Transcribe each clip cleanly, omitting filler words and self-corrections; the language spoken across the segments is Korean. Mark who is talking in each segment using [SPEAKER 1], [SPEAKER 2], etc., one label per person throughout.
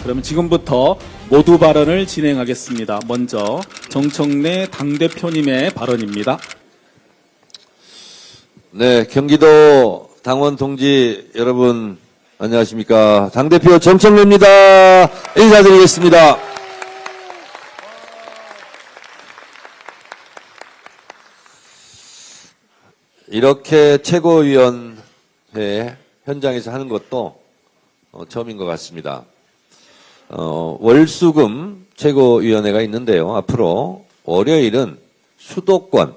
[SPEAKER 1] 그럼 지금부터 모두 발언을 진행하겠습니다. 먼저 정청래 당대표님의 발언입니다.
[SPEAKER 2] 네, 경기도 당원 동지 여러분 안녕하십니까. 당대표 정청래입니다. 인사드리겠습니다. 이렇게 최고위원회 현장에서 하는 것도 처음인 것 같습니다. 월수금 최고위원회가 있는데요. 앞으로 월요일은 수도권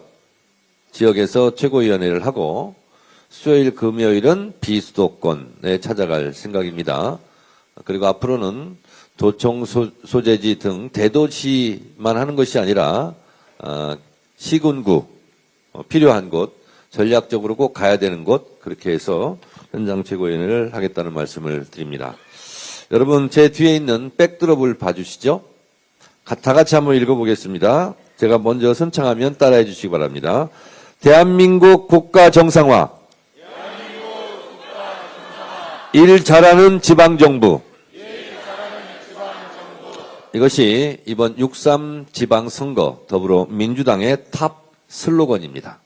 [SPEAKER 2] 지역에서 최고위원회를 하고 수요일 금요일은 비수도권에 찾아갈 생각입니다. 그리고 앞으로는 도청 소재지 등 대도시만 하는 것이 아니라 시군구 필요한 곳 전략적으로 꼭 가야 되는 곳 그렇게 해서 현장 최고위원회를 하겠다는 말씀을 드립니다. 여러분 제 뒤에 있는 백드롭을 봐주시죠. 다 같이 한번 읽어보겠습니다. 제가 먼저 선창하면 따라해 주시기 바랍니다. 대한민국 국가 정상화. 일 잘하는 지방정부. 이것이 이번 6.3 지방선거 더불어민주당의 탑 슬로건입니다.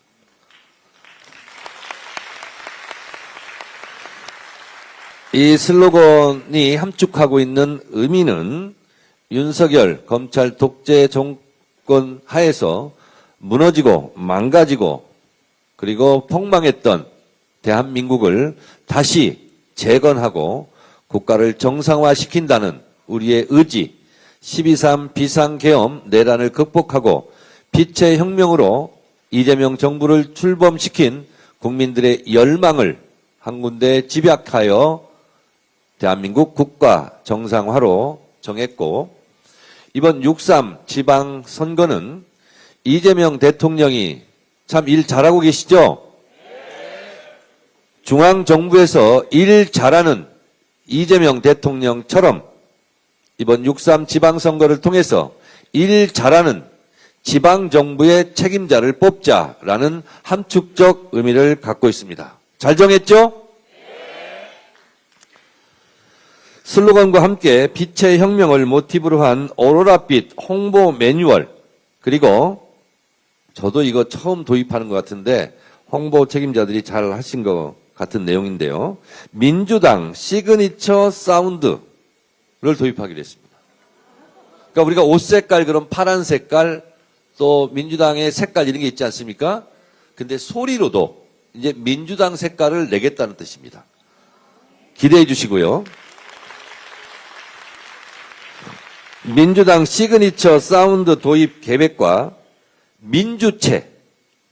[SPEAKER 2] 이 슬로건이 함축하고 있는 의미는 윤석열 검찰 독재 정권 하에서 무너지고 망가지고 그리고 폭망했던 대한민국을 다시 재건하고 국가를 정상화시킨다는 우리의 의지, 12.3 비상계엄 내란을 극복하고 빛의 혁명으로 이재명 정부를 출범시킨 국민들의 열망을 한 군데 집약하여 대한민국 국가 정상화로 정했고 이번 6.3 지방선거는 이재명 대통령이 참 일 잘하고 계시죠? 중앙정부에서 일 잘하는 이재명 대통령처럼 이번 6.3 지방선거를 통해서 일 잘하는 지방정부의 책임자를 뽑자라는 함축적 의미를 갖고 있습니다. 잘 정했죠? 슬로건과 함께 빛의 혁명을 모티브로 한 오로라빛 홍보 매뉴얼 그리고 저도 이거 처음 도입하는 것 같은데 홍보 책임자들이 잘 하신 것 같은 내용인데요. 민주당 시그니처 사운드를 도입하기로 했습니다. 그러니까 우리가 옷 색깔 그럼 파란 색깔 또 민주당의 색깔 이런 게 있지 않습니까? 근데 소리로도 이제 민주당 색깔을 내겠다는 뜻입니다. 기대해 주시고요. 민주당 시그니처 사운드 도입 계획과 민주체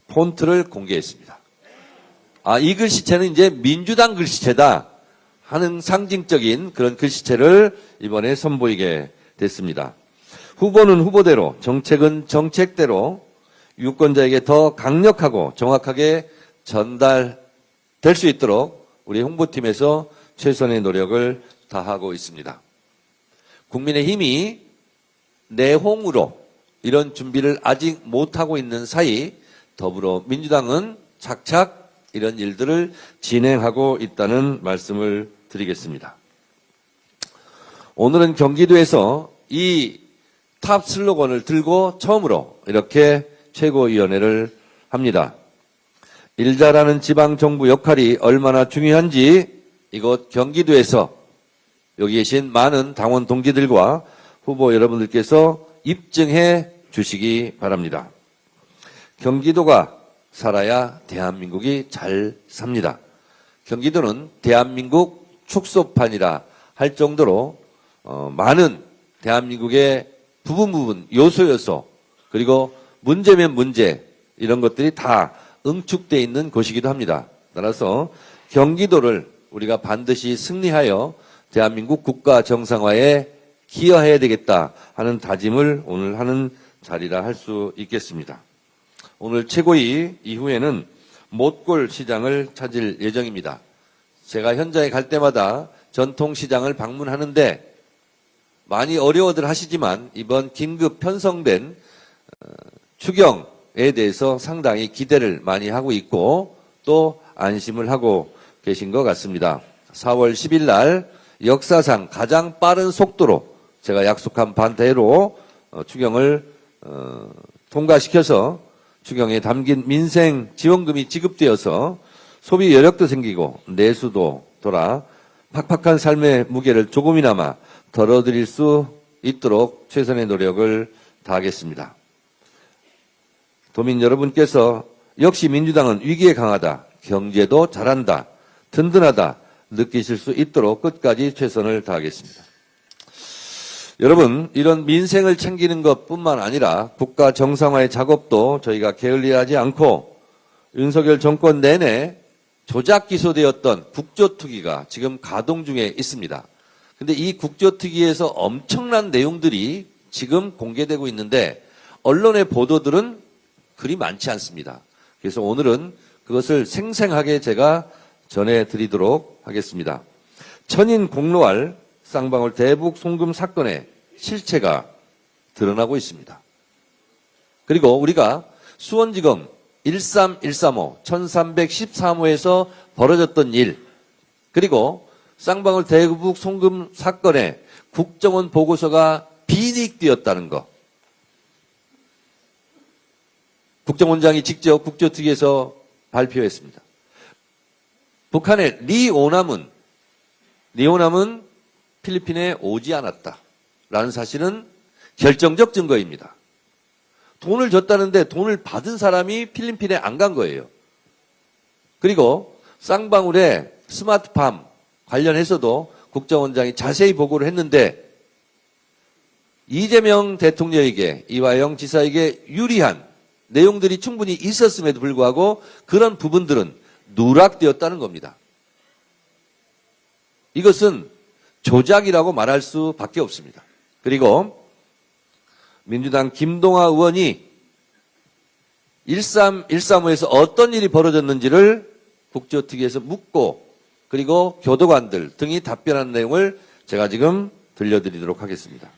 [SPEAKER 2] 폰트를 공개했습니다. 이 글씨체는 이제 민주당 글씨체다 하는 상징적인 그런 글씨체를 이번에 선보이게 됐습니다. 후보는 후보대로, 정책은 정책대로 유권자에게 더 강력하고 정확하게 전달될 수 있도록 우리 홍보팀에서 최선의 노력을 다하고 있습니다. 국민의힘이 내홍으로 이런 준비를 아직 못하고 있는 사이 더불어민주당은 착착 이런 일들을 진행하고 있다는 말씀을 드리겠습니다. 오늘은 경기도에서 이 탑 슬로건을 들고 처음으로 이렇게 최고위원회를 합니다. 일 잘하는 지방정부 역할이 얼마나 중요한지 이곳 경기도에서 여기 계신 많은 당원 동지들과 후보 여러분들께서 입증해 주시기 바랍니다. 경기도가 살아야 대한민국이 잘 삽니다. 경기도는 대한민국 축소판이라 할 정도로 많은 대한민국의 부분 요소 그리고 문제면 문제 이런 것들이 다 응축되어 있는 곳이기도 합니다. 따라서 경기도를 우리가 반드시 승리하여 대한민국 국가 정상화에 기여해야 되겠다 하는 다짐을 오늘 하는 자리라 할 수 있겠습니다. 오늘 최고위 이후에는 못골 시장을 찾을 예정입니다. 제가 현장에 갈 때마다 전통시장을 방문하는데 많이 어려워들 하시지만 이번 긴급 편성된 추경에 대해서 상당히 기대를 많이 하고 있고 또 안심을 하고 계신 것 같습니다. 4월 10일 날 역사상 가장 빠른 속도로 제가 약속한 반대로 추경을 통과시켜서 추경에 담긴 민생 지원금이 지급되어서 소비 여력도 생기고 내수도 돌아 팍팍한 삶의 무게를 조금이나마 덜어드릴 수 있도록 최선의 노력을 다하겠습니다. 도민 여러분께서 역시 민주당은 위기에 강하다, 경제도 잘한다, 든든하다 느끼실 수 있도록 끝까지 최선을 다하겠습니다. 여러분, 이런 민생을 챙기는 것뿐만 아니라 국가 정상화의 작업도 저희가 게을리하지 않고 윤석열 정권 내내 조작 기소되었던 국조특위가 지금 가동 중에 있습니다. 근데 이 국조특위에서 엄청난 내용들이 지금 공개되고 있는데 언론의 보도들은 그리 많지 않습니다. 그래서 오늘은 그것을 생생하게 제가 전해드리도록 하겠습니다. 천인 공로할 쌍방울 대북 송금 사건의 실체가 드러나고 있습니다. 그리고 우리가 수원지검 13135, 1313호에서 벌어졌던 일, 그리고 쌍방울 대북 송금 사건의 국정원 보고서가 비닉되었다는 것. 국정원장이 직접 국조특위에서 발표했습니다. 북한의 리오남은 필리핀에 오지 않았다라는 사실은 결정적 증거입니다. 돈을 줬다는데 돈을 받은 사람이 필리핀에 안 간 거예요. 그리고 쌍방울의 스마트팜 관련해서도 국정원장이 자세히 보고를 했는데 이재명 대통령에게, 이화영 지사에게 유리한 내용들이 충분히 있었음에도 불구하고 그런 부분들은 누락되었다는 겁니다. 이것은 조작이라고 말할 수밖에 없습니다. 그리고 민주당 김동아 의원이 1315에서 어떤 일이 벌어졌는지를 국조특위에서 묻고 그리고 교도관들 등이 답변한 내용을 제가 지금 들려드리도록 하겠습니다.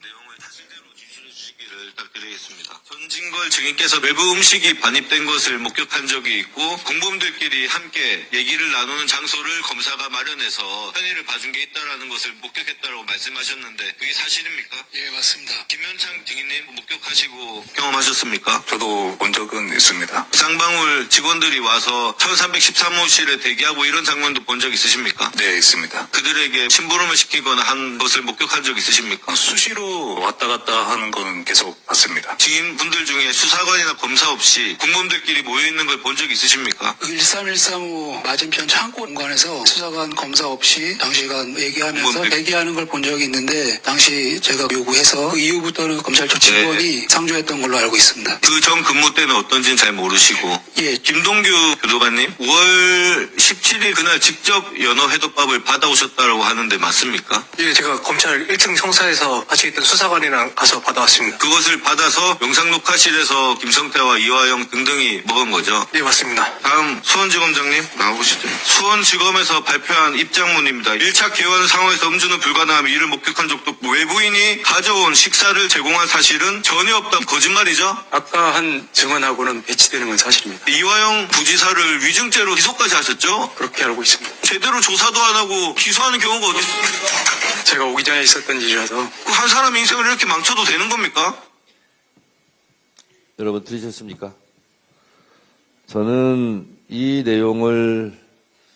[SPEAKER 3] 내용을 사실대로 진술해 주시기를 부탁드리겠습니다. 전진걸 증인께서 외부 음식이 반입된 것을 목격한 적이 있고 공범들끼리 함께 얘기를 나누는 장소를 검사가 마련해서 편의를 봐준 게 있다라는 것을 목격했다고 말씀하셨는데 그게 사실입니까?
[SPEAKER 4] 예, 맞습니다.
[SPEAKER 3] 김현창 증인님 목격하시고 경험하셨습니까?
[SPEAKER 4] 저도 본 적은 있습니다.
[SPEAKER 3] 쌍방울 직원들이 와서 1313호실에 대기하고 이런 장면도 본 적 있으십니까?
[SPEAKER 4] 네, 있습니다.
[SPEAKER 3] 그들에게 심부름을 시키거나 한 것을 목격한 적 있으십니까?
[SPEAKER 4] 수시로 왔다 갔다 하는 건 계속 봤습니다.
[SPEAKER 3] 증인분들 중에 수사관이나 검사 없이 공범들끼리 모여있는 걸 본 적 있으십니까?
[SPEAKER 4] 13135 맞은편 창고 공간에서 수사관 검사 없이 장시간 얘기하면서
[SPEAKER 3] 공범들.
[SPEAKER 4] 얘기하는 걸 본 적이 있는데 당시 제가 요구해서 그 이후부터는 검찰청 직원이 상주했던 걸로 알고 있습니다.
[SPEAKER 3] 그 전 근무 때는 어떤지는 잘 모르시고
[SPEAKER 4] 예,
[SPEAKER 3] 김동규 교도관님 5월 17일 그날 직접 연어 회덮밥을 받아오셨다고 하는데 맞습니까?
[SPEAKER 5] 예, 제가 검찰 1층 형사에서 같이 있던 수사관이랑 가서 받아왔습니다.
[SPEAKER 3] 그것을 받아서 영상 녹화실에서 김성태와 이화영 등등이 먹은 거죠.
[SPEAKER 5] 예, 맞습니다.
[SPEAKER 3] 다음 수원지검장님 나와보시죠. 수원지검에서 발표한 입장문입니다. 1차 개원 상황에서 음주는 불가능하며 이를 목격한 적도 없고 외부인이 가져온 식사를 제공한 사실은 전혀 없다. 거짓말이죠?
[SPEAKER 5] 아까 한 증언하고는 배치되는 건 사실입니다.
[SPEAKER 3] 이화영 부지사를 위증죄로 기소까지 하셨죠?
[SPEAKER 5] 그렇게 알고 있습니다.
[SPEAKER 3] 제대로 조사도 안 하고 기소하는 경우가 어디 있습니까?
[SPEAKER 5] 제가 오기 전에 있었던 일이라서
[SPEAKER 3] 한 사람의 인생을 이렇게 망쳐도 되는 겁니까?
[SPEAKER 2] 여러분 들으셨습니까? 저는 이 내용을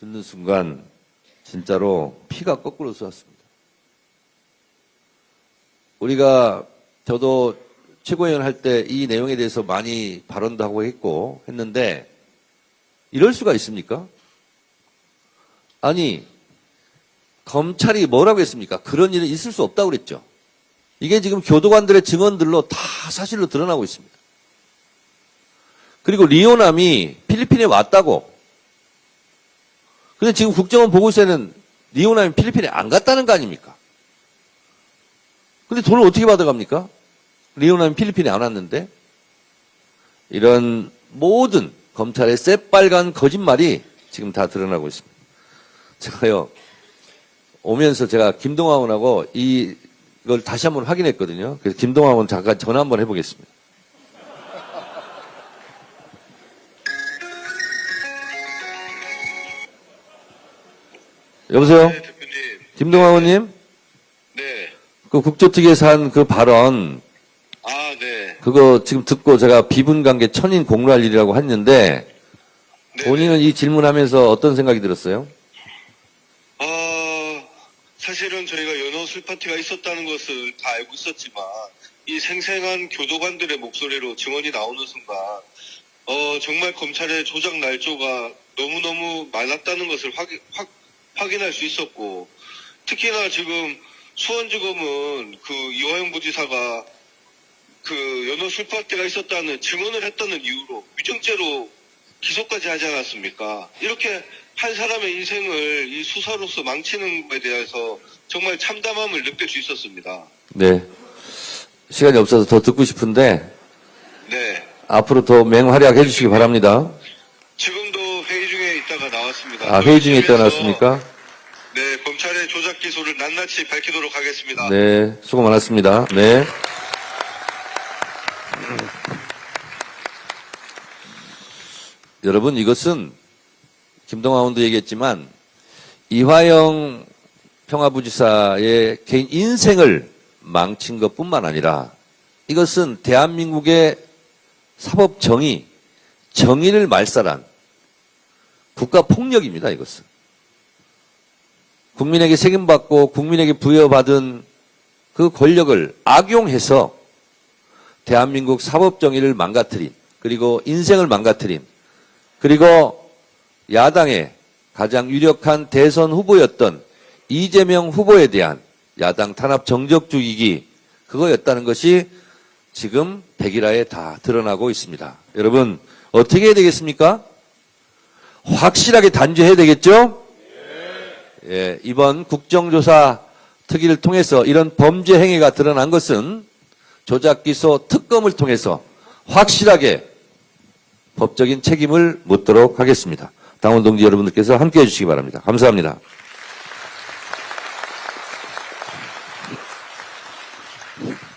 [SPEAKER 2] 듣는 순간 진짜로 피가 거꾸로 쏘았습니다. 우리가 저도 최고위원 할 때 이 내용에 대해서 많이 발언도 하고 했고 했는데 이럴 수가 있습니까? 아니 검찰이 뭐라고 했습니까? 그런 일은 있을 수 없다고 그랬죠. 이게 지금 교도관들의 증언들로 다 사실로 드러나고 있습니다. 그리고 리오남이 필리핀에 왔다고. 근데 지금 국정원 보고서에는 리오남이 필리핀에 안 갔다는 거 아닙니까? 근데 돈을 어떻게 받아갑니까? 리오남이 필리핀에 안 왔는데. 이런 모든 검찰의 새빨간 거짓말이 지금 다 드러나고 있습니다. 제가요, 오면서 제가 김동완 의원하고 이걸 다시 한번 확인했거든요. 그래서 김동완 의원 잠깐 전화 한번 해보겠습니다. 여보세요?
[SPEAKER 3] 네, 대표님.
[SPEAKER 2] 김동완 의원님?
[SPEAKER 3] 네.
[SPEAKER 2] 그 국조특위에서 한 그 발언,
[SPEAKER 3] 아, 네.
[SPEAKER 2] 그거 지금 듣고 제가 비분관계 천인 공로할 일이라고 했는데,
[SPEAKER 3] 네.
[SPEAKER 2] 본인은 이 질문하면서 어떤 생각이 들었어요?
[SPEAKER 3] 사실은 저희가 연호 술파티가 있었다는 것을 다 알고 있었지만, 이 생생한 교도관들의 목소리로 증언이 나오는 순간, 정말 검찰의 조작 날조가 너무너무 많았다는 것을 확인할 수 있었고, 특히나 지금 수원지검은 그 이화영 부지사가 그 연호 술파티가 있었다는 증언을 했다는 이유로 위증죄로 기소까지 하지 않았습니까? 이렇게 한 사람의 인생을 이 수사로서 망치는 것에 대해서 정말 참담함을 느낄 수 있었습니다.
[SPEAKER 2] 네. 시간이 없어서 더 듣고 싶은데,
[SPEAKER 3] 네.
[SPEAKER 2] 앞으로 더 맹활약해 주시기 바랍니다.
[SPEAKER 3] 지금도 회의 중에 있다가 나왔습니다.
[SPEAKER 2] 아, 회의 중에 있다 나왔습니까?
[SPEAKER 3] 네, 검찰의 조작 기소를 낱낱이 밝히도록 하겠습니다.
[SPEAKER 2] 네, 수고 많았습니다. 네. 여러분, 이것은 김동완 의원도 얘기했지만 이화영 평화부지사의 개인 인생을 망친 것뿐만 아니라 이것은 대한민국의 사법 정의를 말살한 국가폭력입니다. 이것은. 국민에게 책임받고 국민에게 부여받은 그 권력을 악용해서 대한민국 사법정의를 망가뜨린, 그리고 인생을 망가뜨린, 그리고 야당의 가장 유력한 대선 후보였던 이재명 후보에 대한 야당 탄압 정적 죽이기, 그거였다는 것이 지금 백일화에 다 드러나고 있습니다. 여러분, 어떻게 해야 되겠습니까? 확실하게 단죄해야 되겠죠? 예, 이번 국정조사 특위를 통해서 이런 범죄 행위가 드러난 것은 조작기소 특검을 통해서 확실하게 법적인 책임을 묻도록 하겠습니다. 당원 동지 여러분들께서 함께해 주시기 바랍니다. 감사합니다.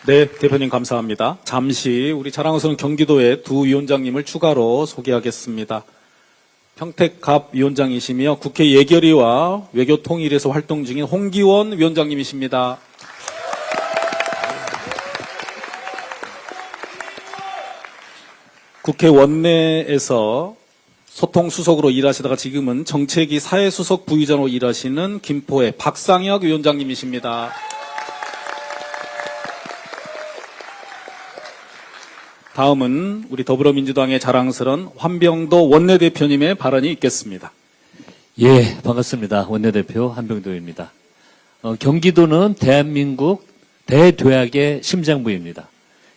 [SPEAKER 1] 네, 대표님 감사합니다. 잠시 우리 자랑스러운 경기도의 두 위원장님을 추가로 소개하겠습니다. 평택갑 위원장이시며 국회 예결위와 외교통일에서 활동 중인 홍기원 위원장님이십니다. 국회 원내에서 소통수석으로 일하시다가 지금은 정책위 사회수석 부의장으로 일하시는 김포의 박상혁 위원장님이십니다. 다음은 우리 더불어민주당의 자랑스러운 환병도 원내대표님의 발언이 있겠습니다.
[SPEAKER 6] 예, 반갑습니다. 원내대표 한병도입니다. 경기도는 대한민국 대도약의 심장부입니다.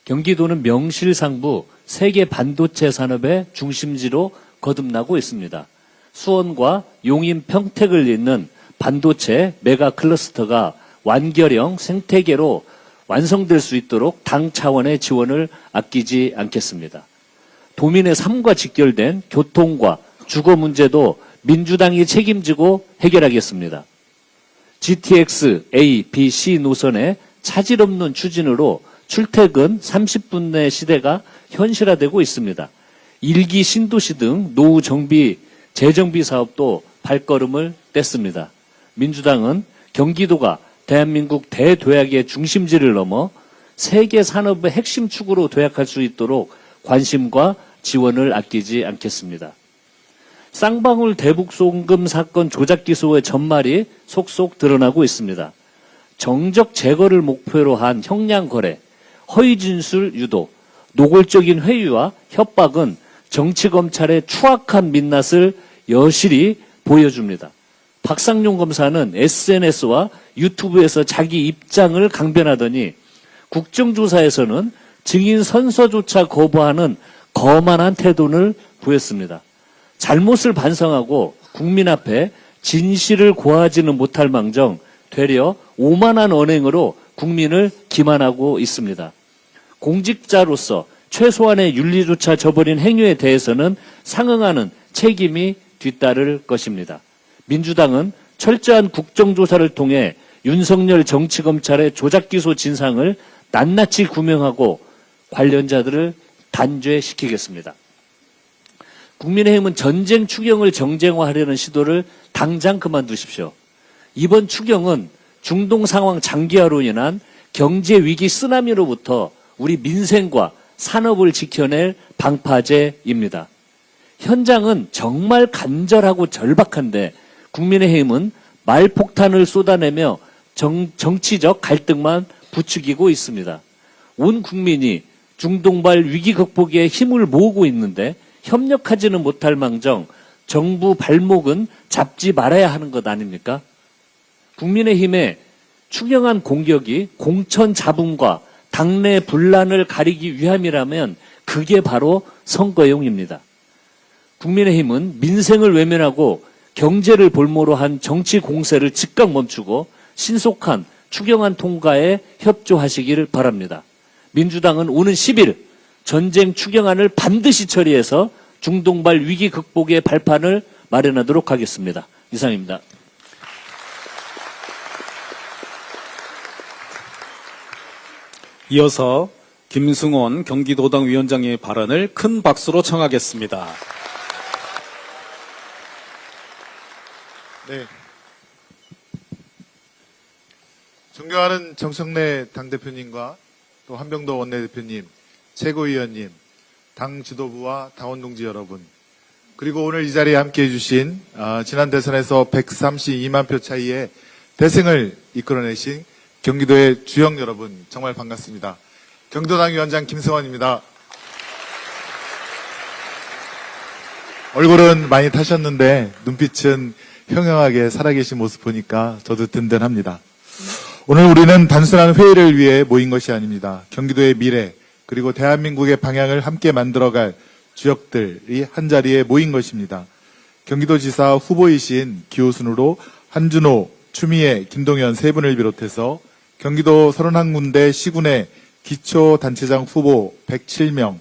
[SPEAKER 6] 경기도는 명실상부 세계 반도체 산업의 중심지로 거듭나고 있습니다. 수원과 용인, 평택을 잇는 반도체 메가 클러스터가 완결형 생태계로 완성될 수 있도록 당 차원의 지원을 아끼지 않겠습니다. 도민의 삶과 직결된 교통과 주거 문제도 민주당이 책임지고 해결하겠습니다. GTX A, B, C 노선의 차질 없는 추진으로 출퇴근 30분 내 시대가 현실화되고 있습니다. 1기 신도시 등 노후 정비, 재정비 사업도 발걸음을 뗐습니다. 민주당은 경기도가 대한민국 대도약의 중심지를 넘어 세계 산업의 핵심 축으로 도약할 수 있도록 관심과 지원을 아끼지 않겠습니다. 쌍방울 대북송금 사건 조작 기소의 전말이 속속 드러나고 있습니다. 정적 제거를 목표로 한 형량 거래, 허위 진술 유도, 노골적인 회유와 협박은 정치검찰의 추악한 민낯을 여실히 보여줍니다. 박상용 검사는 SNS와 유튜브에서 자기 입장을 강변하더니 국정조사에서는 증인 선서조차 거부하는 거만한 태도를 보였습니다. 잘못을 반성하고 국민 앞에 진실을 고하지는 못할 망정 되려 오만한 언행으로 국민을 기만하고 있습니다. 공직자로서 최소한의 윤리조차 저버린 행위에 대해서는 상응하는 책임이 뒤따를 것입니다. 민주당은 철저한 국정조사를 통해 윤석열 정치검찰의 조작기소 진상을 낱낱이 규명하고 관련자들을 단죄시키겠습니다. 국민의힘은 전쟁 추경을 정쟁화하려는 시도를 당장 그만두십시오. 이번 추경은 중동 상황 장기화로 인한 경제 위기 쓰나미로부터 우리 민생과 산업을 지켜낼 방파제입니다. 현장은 정말 간절하고 절박한데 국민의힘은 말폭탄을 쏟아내며 정치적 갈등만 부추기고 있습니다. 온 국민이 중동발 위기 극복에 힘을 모으고 있는데 협력하지는 못할 망정 정부 발목은 잡지 말아야 하는 것 아닙니까? 국민의힘의 추경안 공격이 공천 잡음과 당내 분란을 가리기 위함이라면 그게 바로 선거용입니다. 국민의힘은 민생을 외면하고 경제를 볼모로 한 정치 공세를 즉각 멈추고 신속한 추경안 통과에 협조하시기를 바랍니다. 민주당은 오는 10일 전쟁 추경안을 반드시 처리해서 중동발 위기 극복의 발판을 마련하도록 하겠습니다. 이상입니다.
[SPEAKER 1] 이어서 김승원 경기도당 위원장의 발언을 큰 박수로 청하겠습니다.
[SPEAKER 7] 네. 존경하는 정청래 당대표님과 또 한병도 원내대표님, 최고위원님, 당 지도부와 당원 동지 여러분, 그리고 오늘 이 자리에 함께해 주신 지난 대선에서 132만 표 차이의 대승을 이끌어내신 경기도의 주역 여러분, 정말 반갑습니다. 경기도당 위원장 김승원입니다. 얼굴은 많이 타셨는데 눈빛은 형형하게 살아계신 모습 보니까 저도 든든합니다. 오늘 우리는 단순한 회의를 위해 모인 것이 아닙니다. 경기도의 미래 그리고 대한민국의 방향을 함께 만들어갈 주역들이 한자리에 모인 것입니다. 경기도지사 후보이신 기호순으로 한준호, 추미애, 김동연 세 분을 비롯해서 경기도 31군데 시군의 기초단체장 후보 107명,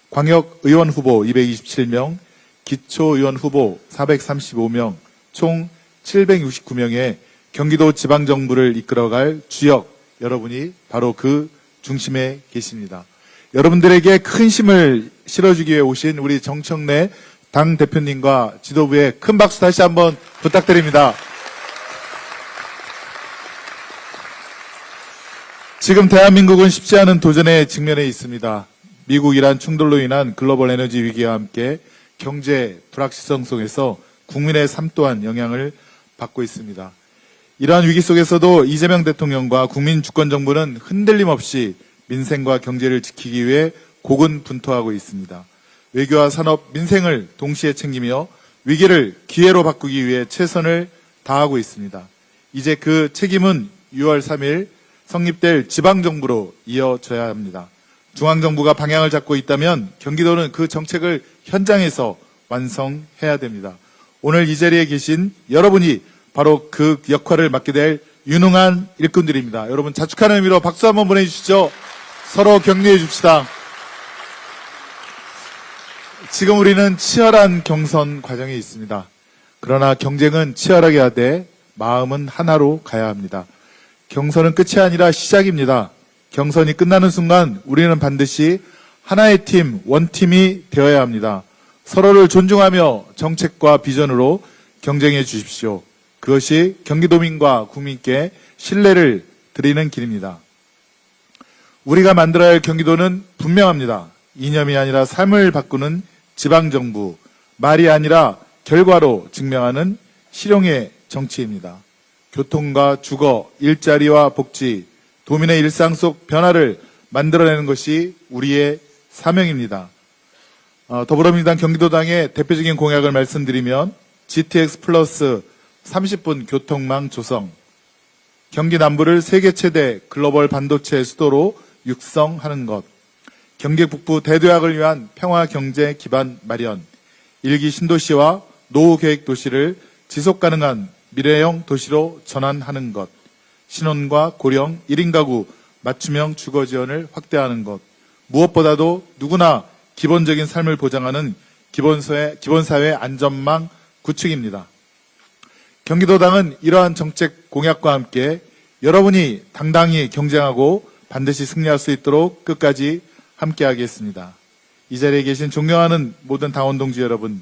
[SPEAKER 7] 광역의원 후보 227명, 기초의원 후보 435명, 총 769명의 경기도 지방정부를 이끌어갈 주역 여러분이 바로 그 중심에 계십니다. 여러분들에게 큰 힘을 실어주기 위해 오신 우리 정청래 당대표님과 지도부에 큰 박수 다시 한번 부탁드립니다. 지금 대한민국은 쉽지 않은 도전에 직면해 있습니다. 미국-이란 충돌로 인한 글로벌 에너지 위기와 함께 경제 불확실성 속에서 국민의 삶 또한 영향을 받고 있습니다. 이러한 위기 속에서도 이재명 대통령과 국민 주권정부는 흔들림 없이 민생과 경제를 지키기 위해 고군분투하고 있습니다. 외교와 산업, 민생을 동시에 챙기며 위기를 기회로 바꾸기 위해 최선을 다하고 있습니다. 이제 그 책임은 6월 3일 성립될 지방정부로 이어져야 합니다. 중앙정부가 방향을 잡고 있다면 경기도는 그 정책을 현장에서 완성해야 됩니다. 오늘 이 자리에 계신 여러분이 바로 그 역할을 맡게 될 유능한 일꾼들입니다. 여러분 자축하는 의미로 박수 한번 보내주시죠. 서로 격려해 줍시다. 지금 우리는 치열한 경선 과정에 있습니다. 그러나 경쟁은 치열하게 하되 마음은 하나로 가야 합니다. 경선은 끝이 아니라 시작입니다. 경선이 끝나는 순간 우리는 반드시 하나의 팀, 원팀이 되어야 합니다. 서로를 존중하며 정책과 비전으로 경쟁해 주십시오. 그것이 경기도민과 국민께 신뢰를 드리는 길입니다. 우리가 만들어야 할 경기도는 분명합니다. 이념이 아니라 삶을 바꾸는 지방정부, 말이 아니라 결과로 증명하는 실용의 정치입니다. 교통과 주거, 일자리와 복지, 도민의 일상 속 변화를 만들어내는 것이 우리의 사명입니다. 더불어민주당 경기도당의 대표적인 공약을 말씀드리면 GTX 플러스 30분 교통망 조성, 경기 남부를 세계 최대 글로벌 반도체 수도로 육성하는 것, 경기 북부 대도약을 위한 평화 경제 기반 마련, 일기 신도시와 노후 계획 도시를 지속 가능한 미래형 도시로 전환하는 것, 신혼과 고령 1인 가구 맞춤형 주거 지원을 확대하는 것, 무엇보다도 누구나 기본적인 삶을 보장하는 기본사회 안전망 구축입니다. 경기도당은 이러한 정책 공약과 함께 여러분이 당당히 경쟁하고 반드시 승리할 수 있도록 끝까지 함께하겠습니다. 이 자리에 계신 존경하는 모든 당원 동지 여러분,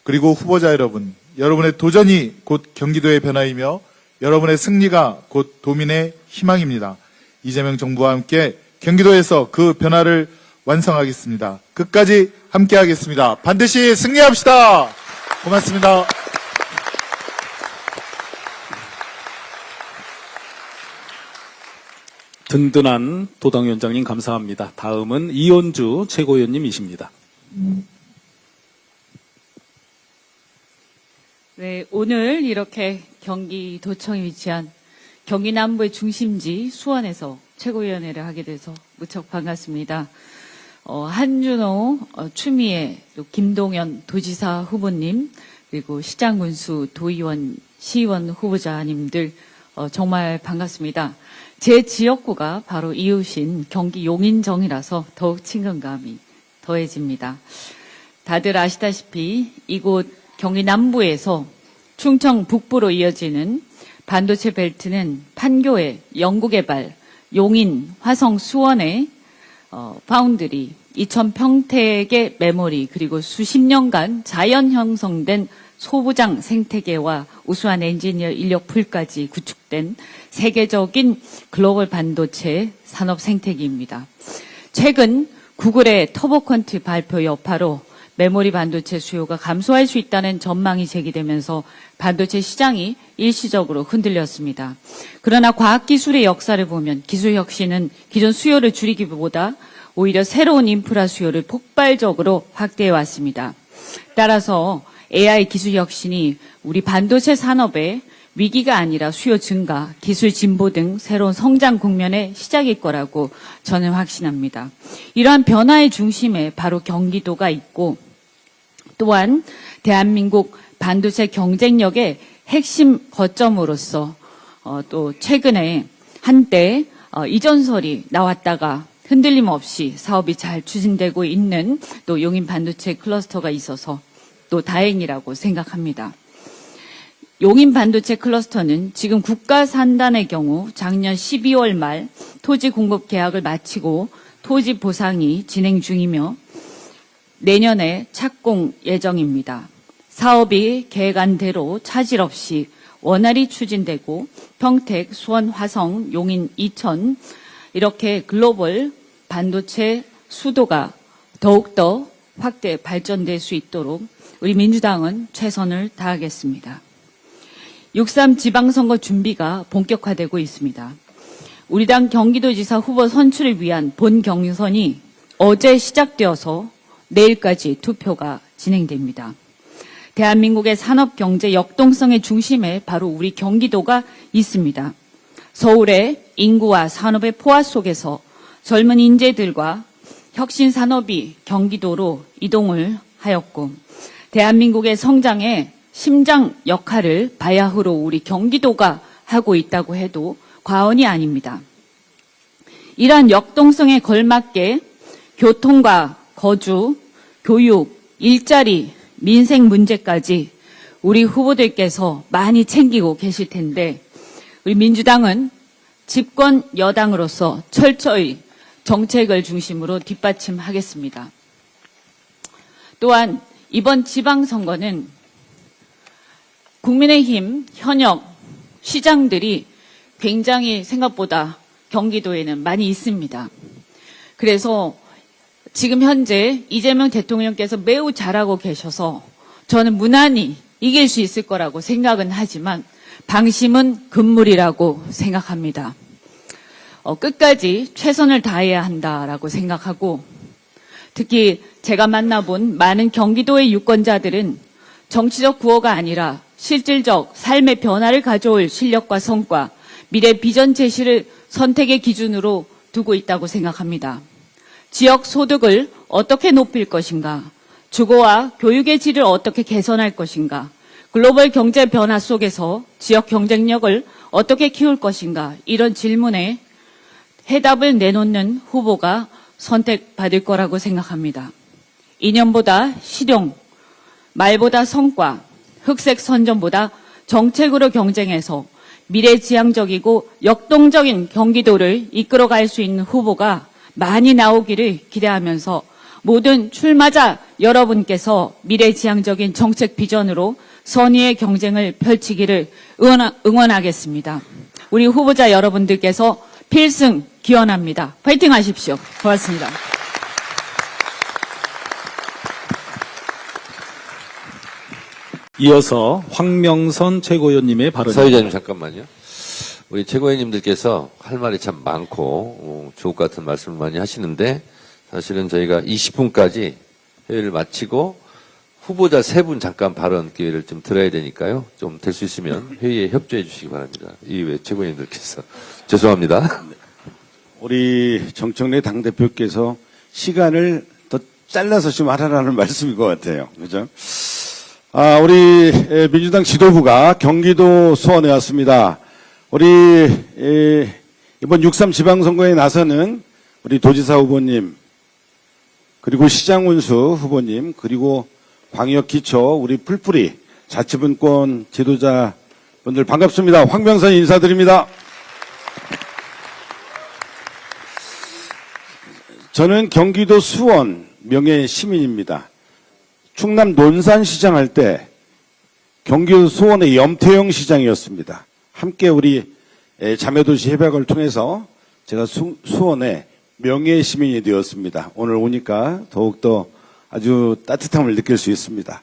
[SPEAKER 7] 그리고 후보자 여러분, 여러분의 도전이 곧 경기도의 변화이며 여러분의 승리가 곧 도민의 희망입니다. 이재명 정부와 함께 경기도에서 그 변화를 완성하겠습니다. 끝까지 함께하겠습니다. 반드시 승리합시다. 고맙습니다.
[SPEAKER 1] 든든한 도당위원장님 감사합니다. 다음은 이현주 최고위원님이십니다.
[SPEAKER 8] 네, 오늘 이렇게 경기도청에 위치한 경기 남부의 중심지 수원에서 최고위원회를 하게 돼서 무척 반갑습니다. 한준호, 추미애, 또 김동연 도지사 후보님, 그리고 시장군수, 도의원, 시의원 후보자님들 정말 반갑습니다. 제 지역구가 바로 이웃인 경기 용인정이라서 더욱 친근감이 더해집니다. 다들 아시다시피 이곳 경기 남부에서 충청 북부로 이어지는 반도체 벨트는 판교의 연구개발, 용인, 화성, 수원의 파운드리, 이천 평택의 메모리, 그리고 수십 년간 자연 형성된 소부장 생태계와 우수한 엔지니어 인력 풀까지 구축된 세계적인 글로벌 반도체 산업 생태계입니다. 최근 구글의 터보컨트 발표 여파로 메모리 반도체 수요가 감소할 수 있다는 전망이 제기되면서 반도체 시장이 일시적으로 흔들렸습니다. 그러나 과학기술의 역사를 보면 기술 혁신은 기존 수요를 줄이기보다 오히려 새로운 인프라 수요를 폭발적으로 확대해 왔습니다. 따라서 AI 기술 혁신이 우리 반도체 산업의 위기가 아니라 수요 증가, 기술 진보 등 새로운 성장 국면의 시작일 거라고 저는 확신합니다. 이러한 변화의 중심에 바로 경기도가 있고 또한 대한민국 반도체 경쟁력의 핵심 거점으로서 또 최근에 한때 이전설이 나왔다가 흔들림 없이 사업이 잘 추진되고 있는 또 용인 반도체 클러스터가 있어서 또 다행이라고 생각합니다. 용인 반도체 클러스터는 지금 국가 산단의 경우 작년 12월 말 토지 공급 계약을 마치고 토지 보상이 진행 중이며 내년에 착공 예정입니다. 사업이 계획안대로 차질 없이 원활히 추진되고 평택, 수원, 화성, 용인, 이천 이렇게 글로벌 반도체 수도가 더욱더 확대 발전될 수 있도록 우리 민주당은 최선을 다하겠습니다. 6.3 지방선거 준비가 본격화되고 있습니다. 우리 당 경기도지사 후보 선출을 위한 본 경선이 어제 시작되어서 내일까지 투표가 진행됩니다. 대한민국의 산업 경제 역동성의 중심에 바로 우리 경기도가 있습니다. 서울의 인구와 산업의 포화 속에서 젊은 인재들과 혁신 산업이 경기도로 이동을 하였고 대한민국의 성장에 심장 역할을 바야흐로 우리 경기도가 하고 있다고 해도 과언이 아닙니다. 이러한 역동성에 걸맞게 교통과 거주, 교육, 일자리, 민생 문제까지 우리 후보들께서 많이 챙기고 계실 텐데 우리 민주당은 집권 여당으로서 철저히 정책을 중심으로 뒷받침하겠습니다. 또한 이번 지방선거는 국민의힘 현역 시장들이 굉장히 생각보다 경기도에는 많이 있습니다. 그래서 지금 현재 이재명 대통령께서 매우 잘하고 계셔서 저는 무난히 이길 수 있을 거라고 생각은 하지만 방심은 금물이라고 생각합니다. 끝까지 최선을 다해야 한다라고 생각하고 특히 제가 만나본 많은 경기도의 유권자들은 정치적 구호가 아니라 실질적 삶의 변화를 가져올 실력과 성과, 미래 비전 제시를 선택의 기준으로 두고 있다고 생각합니다. 지역 소득을 어떻게 높일 것인가, 주거와 교육의 질을 어떻게 개선할 것인가, 글로벌 경제 변화 속에서 지역 경쟁력을 어떻게 키울 것인가 이런 질문에 해답을 내놓는 후보가 선택받을 거라고 생각합니다. 이념보다 실용, 말보다 성과, 흑색 선전보다 정책으로 경쟁해서 미래지향적이고 역동적인 경기도를 이끌어갈 수 있는 후보가 많이 나오기를 기대하면서 모든 출마자 여러분께서 미래지향적인 정책 비전으로 선의의 경쟁을 펼치기를 응원하겠습니다. 우리 후보자 여러분들께서 필승 기원합니다. 파이팅 하십시오. 고맙습니다.
[SPEAKER 1] 이어서 황명선 최고위원님의 발언입니다.
[SPEAKER 2] 사회자님 잠깐만요. 우리 최고위원님들께서 할 말이 참 많고 주옥 같은 말씀을 많이 하시는데 사실은 저희가 20분까지 회의를 마치고 후보자 3분 잠깐 발언 기회를 좀 드려야 되니까요. 좀 될 수 있으면 회의에 협조해 주시기 바랍니다. 이외 최고위원님들께서. 죄송합니다.
[SPEAKER 9] 우리 정청래 당대표께서 시간을 더 잘라서 좀 하라는 말씀인 것 같아요. 그죠? 우리 민주당 지도부가 경기도 수원에 왔습니다. 우리 이번 6.3 지방선거에 나서는 우리 도지사 후보님, 그리고 시장 운수 후보님, 그리고 광역기초 우리 풀뿌리 자치분권 지도자분들 반갑습니다. 황명선 인사드립니다. 저는 경기도 수원 명예 시민입니다. 충남 논산시장 할 때 경기도 수원의 염태영 시장이었습니다. 함께 우리 자매도시 협약을 통해서 제가 수원의 명예 시민이 되었습니다. 오늘 오니까 더욱더 아주 따뜻함을 느낄 수 있습니다.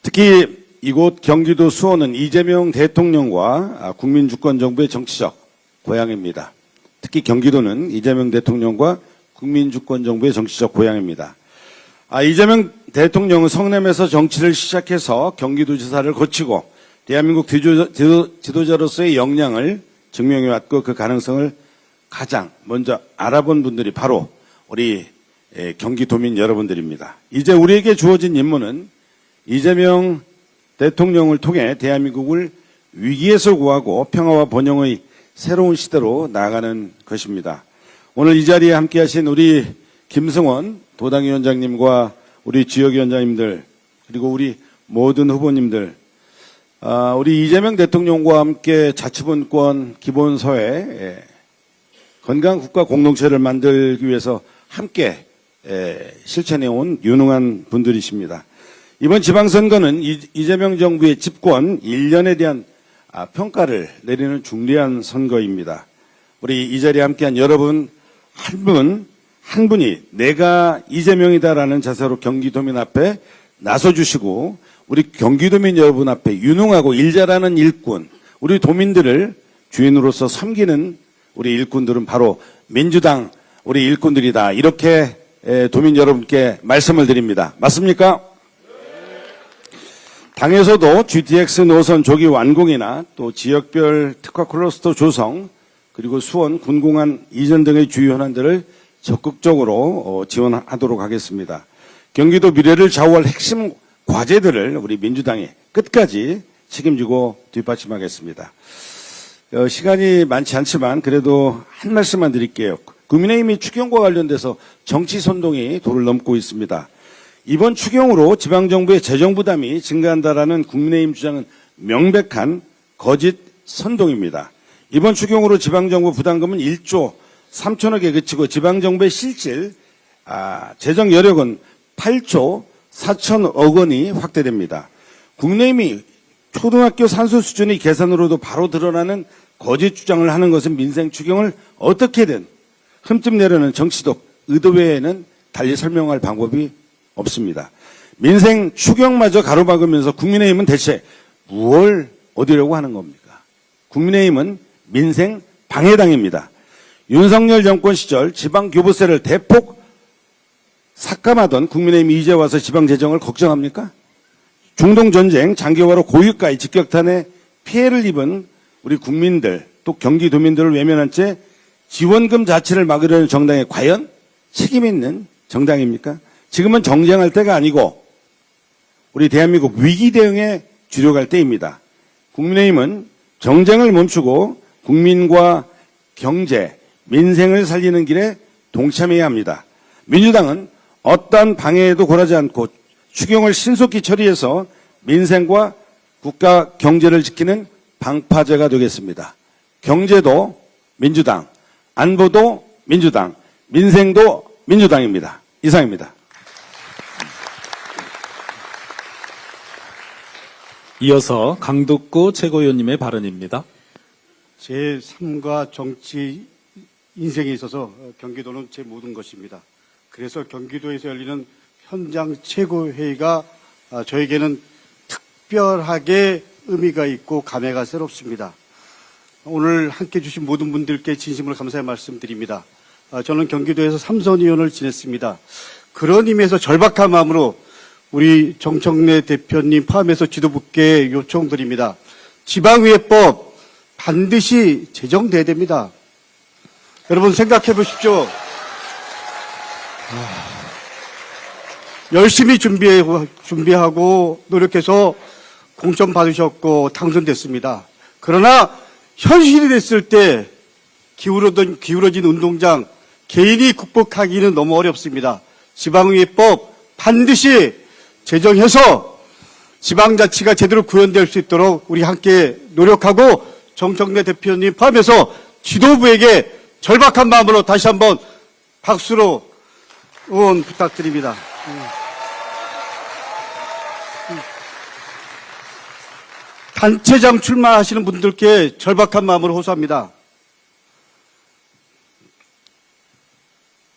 [SPEAKER 9] 특히 이곳 경기도 수원은 이재명 대통령과 국민주권정부의 정치적 고향입니다. 특히 경기도는 이재명 대통령과 국민주권정부의 정치적 고향입니다. 이재명 대통령은 성남에서 정치를 시작해서 경기도지사를 거치고 대한민국 지도자로서의 역량을 증명해왔고 그 가능성을 가장 먼저 알아본 분들이 바로 우리 경기도민 여러분들입니다. 이제 우리에게 주어진 임무는 이재명 대통령을 통해 대한민국을 위기에서 구하고 평화와 번영의 새로운 시대로 나아가는 것입니다. 오늘 이 자리에 함께하신 우리 김승원 도당위원장님과 우리 지역위원장님들 그리고 우리 모든 후보님들, 우리 이재명 대통령과 함께 자치분권 기본서에 건강한 국가 공동체를 만들기 위해서 함께 실천해온 유능한 분들이십니다. 이번 지방선거는 이재명 정부의 집권 1년에 대한 평가를 내리는 중대한 선거입니다. 우리 이 자리에 함께한 여러분 한 분이 내가 이재명이다라는 자세로 경기도민 앞에 나서주시고 우리 경기도민 여러분 앞에 유능하고 일 잘하는 일꾼, 우리 도민들을 주인으로서 섬기는 우리 일꾼들은 바로 민주당 우리 일꾼들이다. 이렇게 도민 여러분께 말씀을 드립니다. 맞습니까? 당에서도 GTX 노선 조기 완공이나 또 지역별 특화 클러스터 조성 그리고 수원 군공항 이전 등의 주요 현안들을 적극적으로 지원하도록 하겠습니다. 경기도 미래를 좌우할 핵심 과제들을 우리 민주당이 끝까지 책임지고 뒷받침하겠습니다. 시간이 많지 않지만 그래도 한 말씀만 드릴게요. 국민의힘이 추경과 관련돼서 정치 선동이 도를 넘고 있습니다. 이번 추경으로 지방정부의 재정 부담이 증가한다라는 국민의힘 주장은 명백한 거짓 선동입니다. 이번 추경으로 지방정부 부담금은 1조 3천억에 그치고 지방정부의 실질 재정 여력은 8조 4천억 원이 확대됩니다. 국민의힘이 초등학교 산수 수준의 계산으로도 바로 드러나는 거짓 주장을 하는 것은 민생 추경을 어떻게든 흠집 내려는 정치적 의도 외에는 달리 설명할 방법이 없습니다. 민생 추경마저 가로막으면서 국민의힘은 대체 무엇을 얻으려고 하는 겁니까? 국민의힘은 민생 방해당입니다. 윤석열 정권 시절 지방교부세를 대폭 삭감하던 국민의힘이 이제 와서 지방재정을 걱정합니까? 중동전쟁 장기화로 고유가의 직격탄에 피해를 입은 우리 국민들 또 경기도민들을 외면한 채 지원금 자체를 막으려는 정당이 과연 책임 있는 정당입니까? 지금은 정쟁할 때가 아니고 우리 대한민국 위기 대응에 주력할 때입니다. 국민의힘은 정쟁을 멈추고 국민과 경제, 민생을 살리는 길에 동참해야 합니다. 민주당은 어떠한 방해에도 굴하지 않고 추경을 신속히 처리해서 민생과 국가 경제를 지키는 방파제가 되겠습니다. 경제도 민주당, 안보도 민주당, 민생도 민주당입니다. 이상입니다.
[SPEAKER 1] 이어서 강덕구 최고위원님의 발언입니다.
[SPEAKER 10] 제 삶과 정치 인생에 있어서 경기도는 제 모든 것입니다. 그래서 경기도에서 열리는 현장 최고회의가 저에게는 특별하게 의미가 있고 감회가 새롭습니다. 오늘 함께 주신 모든 분들께 진심으로 감사의 말씀드립니다. 저는 경기도에서 3선 의원을 지냈습니다. 그런 의미에서 절박한 마음으로 우리 정청래 대표님 포함해서 지도부께 요청드립니다. 지방의회법 반드시 제정돼야 됩니다. 여러분 생각해 보십시오. 열심히 준비하고 노력해서 공천 받으셨고 당선됐습니다. 그러나 현실이 됐을 때 기울어진 운동장 개인이 극복하기는 너무 어렵습니다. 지방의회법 반드시 제정해서 지방자치가 제대로 구현될 수 있도록 우리 함께 노력하고 정청래 대표님 포함해서 지도부에게 절박한 마음으로 다시 한번 박수로 응원 부탁드립니다. 단체장 출마하시는 분들께 절박한 마음으로 호소합니다.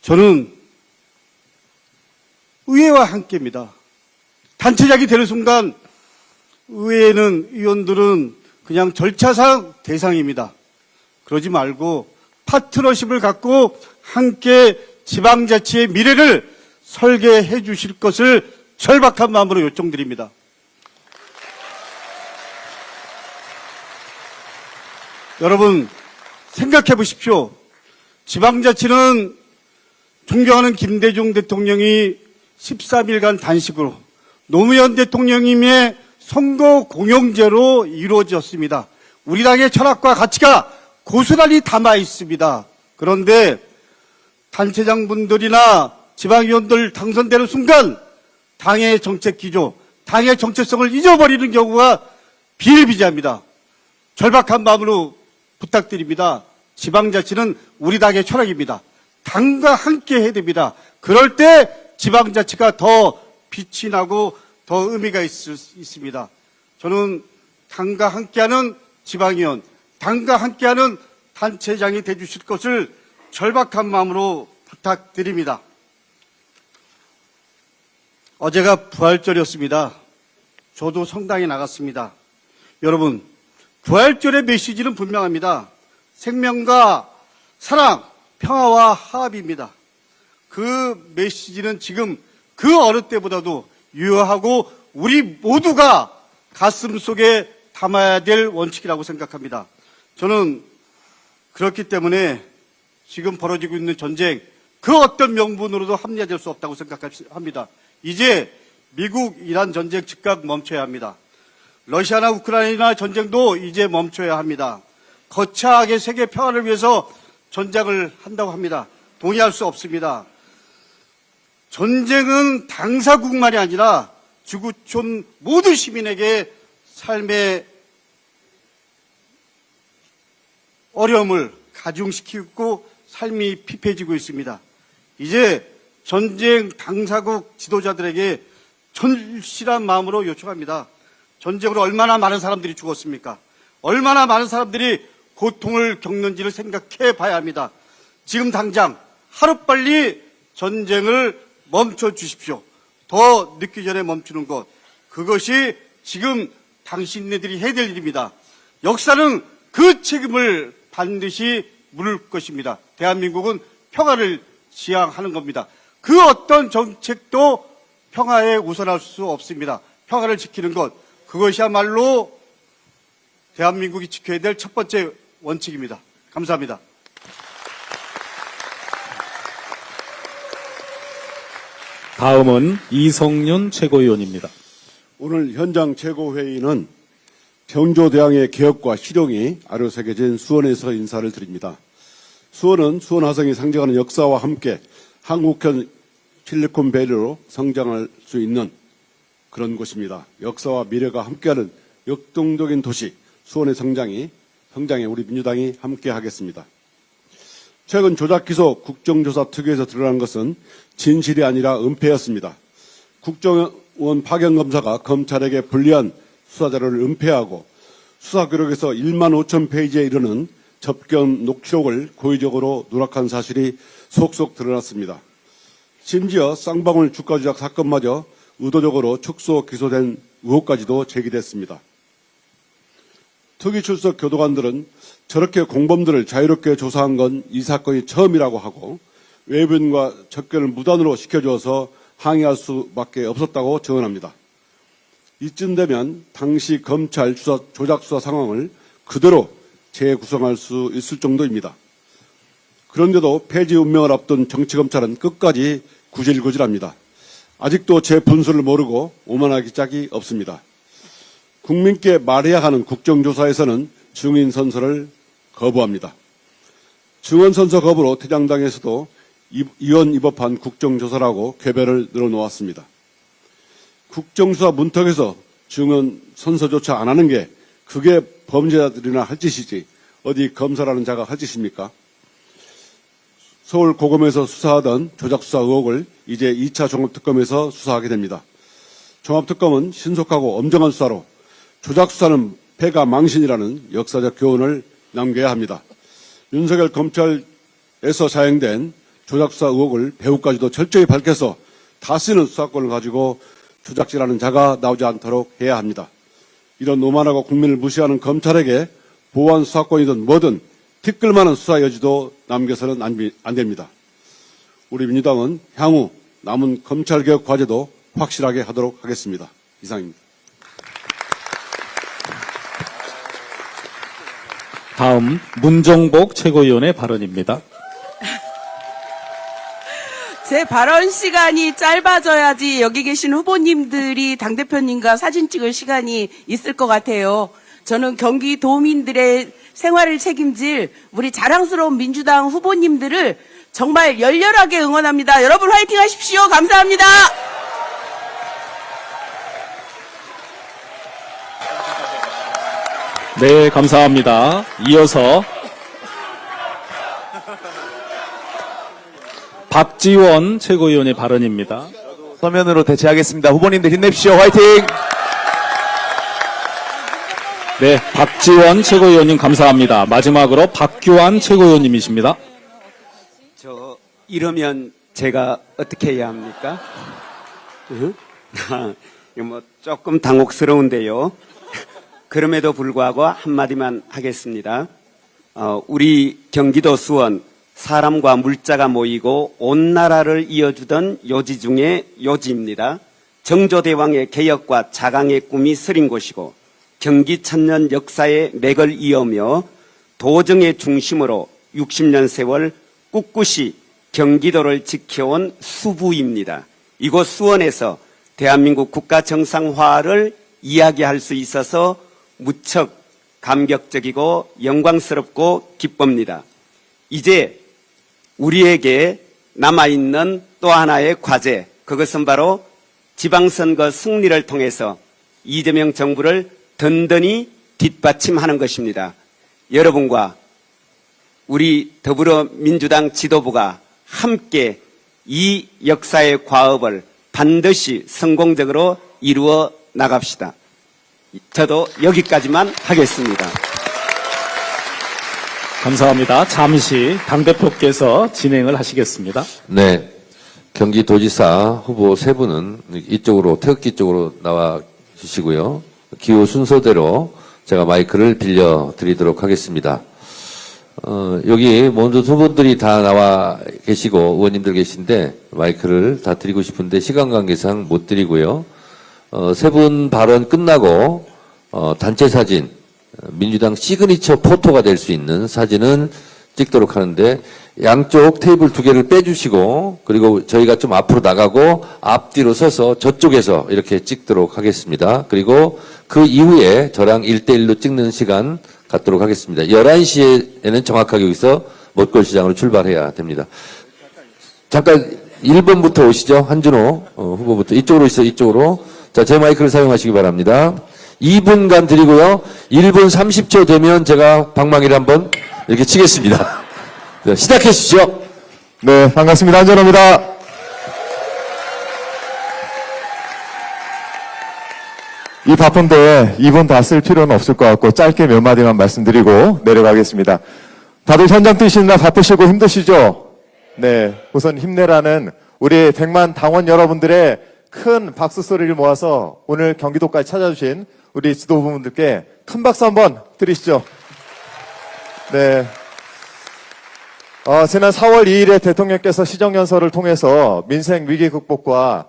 [SPEAKER 10] 저는 의회와 함께입니다. 단체장이 되는 순간 의회에는 의원들은 그냥 절차상 대상입니다. 그러지 말고 파트너십을 갖고 함께 지방자치의 미래를 설계해 주실 것을 절박한 마음으로 요청드립니다. 여러분 생각해 보십시오. 지방자치는 존경하는 김대중 대통령이 13일간 단식으로 노무현 대통령님의 선거 공영제로 이루어졌습니다. 우리 당의 철학과 가치가 고스란히 담아 있습니다. 그런데 단체장분들이나 지방위원들 당선되는 순간 당의 정책 기조, 당의 정체성을 잊어버리는 경우가 비일비재합니다. 절박한 마음으로 부탁드립니다. 지방자치는 우리 당의 철학입니다. 당과 함께 해야 됩니다. 그럴 때 지방자치가 더 빛이 나고 더 의미가 있습니다. 저는 당과 함께하는 지방위원, 당과 함께하는 단체장이 되주실 것을 절박한 마음으로 부탁드립니다. 어제가 부활절이었습니다. 저도 성당에 나갔습니다. 여러분, 부활절의 메시지는 분명합니다. 생명과 사랑, 평화와 화합입니다. 그 메시지는 지금 그 어느 때보다도 유효하고 우리 모두가 가슴 속에 담아야 될 원칙이라고 생각합니다. 저는 그렇기 때문에 지금 벌어지고 있는 전쟁, 그 어떤 명분으로도 합리화될 수 없다고 생각합니다. 이제 미국, 이란 전쟁 즉각 멈춰야 합니다. 러시아나 우크라이나 전쟁도 이제 멈춰야 합니다. 거창하게 세계 평화를 위해서 전쟁을 한다고 합니다. 동의할 수 없습니다. 전쟁은 당사국만이 아니라 지구촌 모든 시민에게 삶의 어려움을 가중시키고 삶이 피폐해지고 있습니다. 이제 전쟁 당사국 지도자들에게 절실한 마음으로 요청합니다. 전쟁으로 얼마나 많은 사람들이 죽었습니까? 얼마나 많은 사람들이 고통을 겪는지를 생각해 봐야 합니다. 지금 당장 하루빨리 전쟁을 멈춰 주십시오. 더 늦기 전에 멈추는 것, 그것이 지금 당신네들이 해야 될 일입니다. 역사는 그 책임을 반드시 물을 것입니다. 대한민국은 평화를 지향하는 겁니다. 그 어떤 정책도 평화에 우선할 수 없습니다. 평화를 지키는 것, 그것이야말로 대한민국이 지켜야 될 첫 번째 원칙입니다. 감사합니다.
[SPEAKER 1] 다음은 이성윤 최고위원입니다.
[SPEAKER 9] 오늘 현장 최고회의는 경조대왕의 개혁과 실용이 아로새겨진 수원에서 인사를 드립니다. 수원은 수원 화성이 상징하는 역사와 함께 한국형 실리콘밸리로 성장할 수 있는 그런 곳입니다. 역사와 미래가 함께하는 역동적인 도시 수원의 성장에 우리 민주당이 함께하겠습니다. 최근 조작기소 국정조사 특위에서 드러난 것은 진실이 아니라 은폐였습니다. 국정원 파견검사가 검찰에게 불리한 수사자료를 은폐하고 수사 기록에서 1만 5천 페이지에 이르는 접견 녹취록을 고의적으로 누락한 사실이 속속 드러났습니다. 심지어 쌍방울 주가 조작 사건마저 의도적으로 축소 기소된 의혹까지도 제기됐습니다. 특위 출석 교도관들은 저렇게 공범들을 자유롭게 조사한 건 이 사건이 처음이라고 하고 외부인과 접견을 무단으로 시켜줘서 항의할 수밖에 없었다고 증언합니다. 이쯤 되면 당시 검찰 조작 수사 상황을 그대로 재구성할 수 있을 정도입니다. 그런데도 폐지 운명을 앞둔 정치검찰은 끝까지 구질구질합니다. 아직도 제 분수를 모르고 오만하기 짝이 없습니다. 국민께 말해야 하는 국정조사에서는 증인 선서를 거부합니다. 증언 선서 거부로 퇴장당에서도 이원 위법한 국정조사라고 궤변을 늘어놓았습니다. 국정수사 문턱에서 증언 선서조차 안 하는 게 그게 범죄자들이나 할 짓이지 어디 검사라는 자가 할 짓입니까? 서울 고검에서 수사하던 조작수사 의혹을 이제 2차 종합특검에서 수사하게 됩니다. 종합특검은 신속하고 엄정한 수사로 조작수사는 패가 망신이라는 역사적 교훈을 남겨야 합니다. 윤석열 검찰에서 자행된 조작수사 의혹을 배후까지도 철저히 밝혀서 다시는 수사권을 가지고 조작질하는 자가 나오지 않도록 해야 합니다. 이런 오만하고 국민을 무시하는 검찰에게 보안 수사권이든 뭐든 티끌만한 수사 여지도 남겨서는 안 됩니다. 우리 민주당은 향후 남은 검찰개혁 과제도 확실하게 하도록 하겠습니다. 이상입니다.
[SPEAKER 1] 다음 문정복 최고위원의 발언입니다.
[SPEAKER 11] 제 발언 시간이 짧아져야지 여기 계신 후보님들이 당대표님과 사진 찍을 시간이 있을 것 같아요. 저는 경기도민들의 생활을 책임질 우리 자랑스러운 민주당 후보님들을 정말 열렬하게 응원합니다. 여러분 화이팅 하십시오. 감사합니다.
[SPEAKER 1] 네, 감사합니다. 이어서 박지원 최고위원의 발언입니다.
[SPEAKER 12] 서면으로 대체하겠습니다. 후보님들 힘내십시오. 화이팅!
[SPEAKER 1] 네, 박지원 최고위원님 감사합니다. 마지막으로 박규환 최고위원님이십니다.
[SPEAKER 13] 이러면 제가 어떻게 해야 합니까? 이거 뭐 조금 당혹스러운데요. 그럼에도 불구하고 한마디만 하겠습니다. 우리 경기도 수원 사람과 물자가 모이고 온 나라를 이어주던 요지 중에 요지입니다. 정조대왕의 개혁과 자강의 꿈이 서린 곳이고 경기 천년 역사의 맥을 이으며 도정의 중심으로 60년 세월 꿋꿋이 경기도를 지켜온 수부입니다. 이곳 수원에서 대한민국 국가 정상화를 이야기할 수 있어서 무척 감격적이고 영광스럽고 기쁩니다. 이제 우리에게 남아있는 또 하나의 과제, 그것은 바로 지방선거 승리를 통해서 이재명 정부를 든든히 뒷받침하는 것입니다. 여러분과 우리 더불어민주당 지도부가 함께 이 역사의 과업을 반드시 성공적으로 이루어 나갑시다. 저도 여기까지만 하겠습니다.
[SPEAKER 1] 감사합니다. 잠시 당대표께서 진행을 하시겠습니다.
[SPEAKER 2] 네. 경기도지사 후보 세 분은 이쪽으로, 태극기 쪽으로 나와 주시고요. 기호 순서대로 제가 마이크를 빌려드리도록 하겠습니다. 여기 모든 후보들이 다 나와 계시고 의원님들 계신데 마이크를 다 드리고 싶은데 시간 관계상 못 드리고요. 세 분 발언 끝나고 단체 사진, 민주당 시그니처 포토가 될 수 있는 사진은 찍도록 하는데 양쪽 테이블 두 개를 빼주시고 그리고 저희가 좀 앞으로 나가고 앞뒤로 서서 저쪽에서 이렇게 찍도록 하겠습니다. 그리고 그 이후에 저랑 1대1로 찍는 시간 갖도록 하겠습니다. 11시에는 정확하게 여기서 먹골시장으로 출발해야 됩니다. 잠깐 1번부터 오시죠. 한준호 후보부터. 이쪽으로 있어, 이쪽으로. 자, 제 마이크를 사용하시기 바랍니다. 2분간 드리고요. 1분 30초 되면 제가 방망이를 한번 이렇게 치겠습니다. 네, 시작해 주시죠.
[SPEAKER 12] 네, 반갑습니다. 한준호입니다. 이 바쁜데 2분 다 쓸 필요는 없을 것 같고 짧게 몇 마디만 말씀드리고 내려가겠습니다. 다들 현장 뛰시느라 바쁘시고 힘드시죠? 네, 우선 힘내라는 우리 100만 당원 여러분들의 큰 박수 소리를 모아서 오늘 경기도까지 찾아주신 우리 지도부분들께 큰 박수 한번 드리시죠. 네. 지난 4월 2일에 대통령께서 시정연설을 통해서 민생 위기 극복과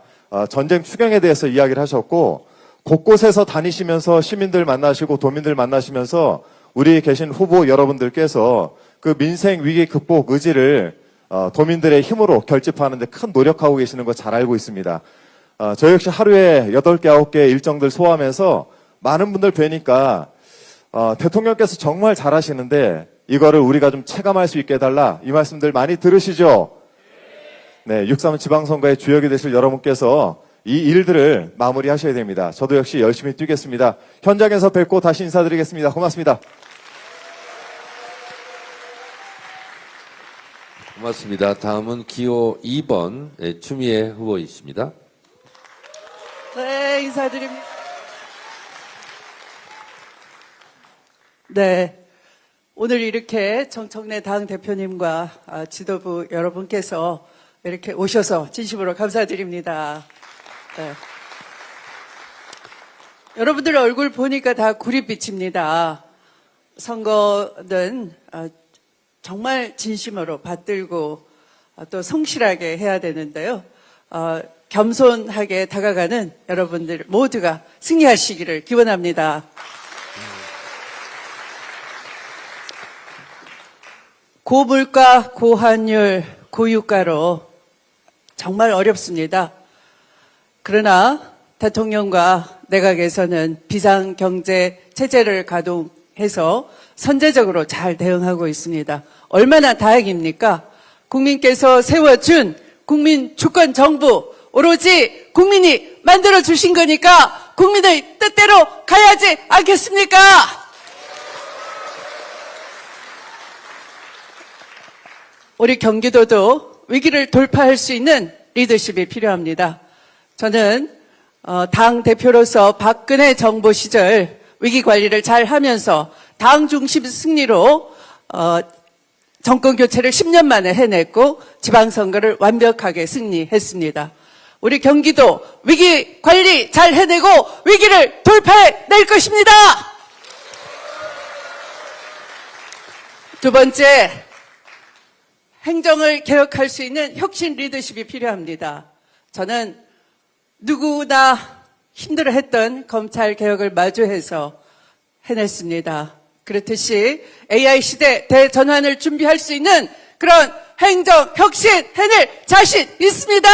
[SPEAKER 12] 전쟁 추경에 대해서 이야기를 하셨고, 곳곳에서 다니시면서 시민들 만나시고 도민들 만나시면서 우리 계신 후보 여러분들께서 그 민생 위기 극복 의지를 도민들의 힘으로 결집하는 데 큰 노력하고 계시는 거 잘 알고 있습니다. 저 역시 하루에 8개, 9개 일정들 소화하면서 많은 분들 뵈니까 대통령께서 정말 잘하시는데 이거를 우리가 좀 체감할 수 있게 해달라, 이 말씀들 많이 들으시죠? 네, 6.3 지방선거의 주역이 되실 여러분께서 이 일들을 마무리하셔야 됩니다. 저도 역시 열심히 뛰겠습니다. 현장에서 뵙고 다시 인사드리겠습니다. 고맙습니다.
[SPEAKER 2] 고맙습니다. 다음은 기호 2번 추미애 후보이십니다.
[SPEAKER 11] 네, 인사드립니다. 네. 오늘 이렇게 정청래 당 대표님과 지도부 여러분께서 이렇게 오셔서 진심으로 감사드립니다. 네. 여러분들 얼굴 보니까 다 구릿빛입니다. 선거는 정말 진심으로 받들고 또 성실하게 해야 되는데요. 겸손하게 다가가는 여러분들 모두가 승리하시기를 기원합니다. 고물가, 고환율, 고유가로 정말 어렵습니다. 그러나 대통령과 내각에서는 비상경제 체제를 가동해서 선제적으로 잘 대응하고 있습니다. 얼마나 다행입니까? 국민께서 세워준 국민 주권 정부, 오로지 국민이 만들어주신 거니까 국민의 뜻대로 가야지 않겠습니까? 우리 경기도도 위기를 돌파할 수 있는 리더십이 필요합니다. 저는 당 대표로서 박근혜 정부 시절 위기 관리를 잘 하면서 당 중심 승리로 정권 교체를 10년 만에 해냈고 지방선거를 완벽하게 승리했습니다. 우리 경기도 위기 관리 잘 해내고 위기를 돌파해낼 것입니다. 두 번째, 행정을 개혁할 수 있는 혁신 리더십이 필요합니다. 저는 누구나 힘들어했던 검찰 개혁을 마주해서 해냈습니다. 그렇듯이 AI 시대 대전환을 준비할 수 있는 그런 행정 혁신 해낼 자신 있습니다.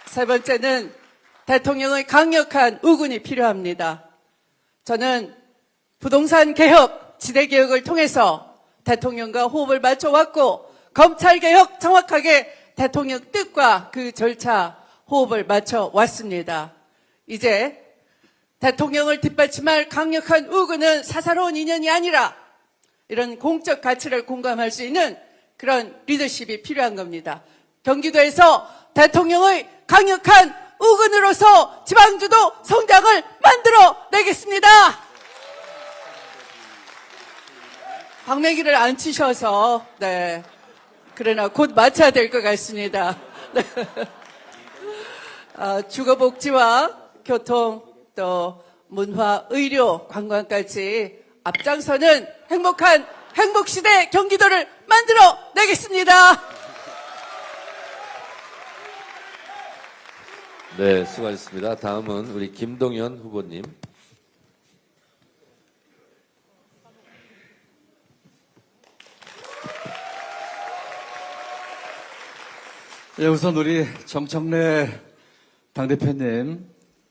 [SPEAKER 11] 세 번째는 대통령의 강력한 우군이 필요합니다. 저는 부동산 개혁, 지대개혁을 통해서 대통령과 호흡을 맞춰왔고 검찰개혁 정확하게 대통령 뜻과 그 절차 호흡을 맞춰왔습니다. 이제 대통령을 뒷받침할 강력한 우군은 사사로운 인연이 아니라 이런 공적 가치를 공감할 수 있는 그런 리더십이 필요한 겁니다. 경기도에서 대통령의 강력한 우군으로서 지방주도 성장을 만들어내겠습니다. 방매기를 안 치셔서 네, 그러나 곧 마쳐야 될 것 같습니다. 주거복지와 교통, 또 문화, 의료, 관광까지 앞장서는 행복한 행복시대 경기도를 만들어내겠습니다.
[SPEAKER 2] 네, 수고하셨습니다. 다음은 우리 김동연 후보님.
[SPEAKER 14] 예, 우선 우리 정청래 당대표님,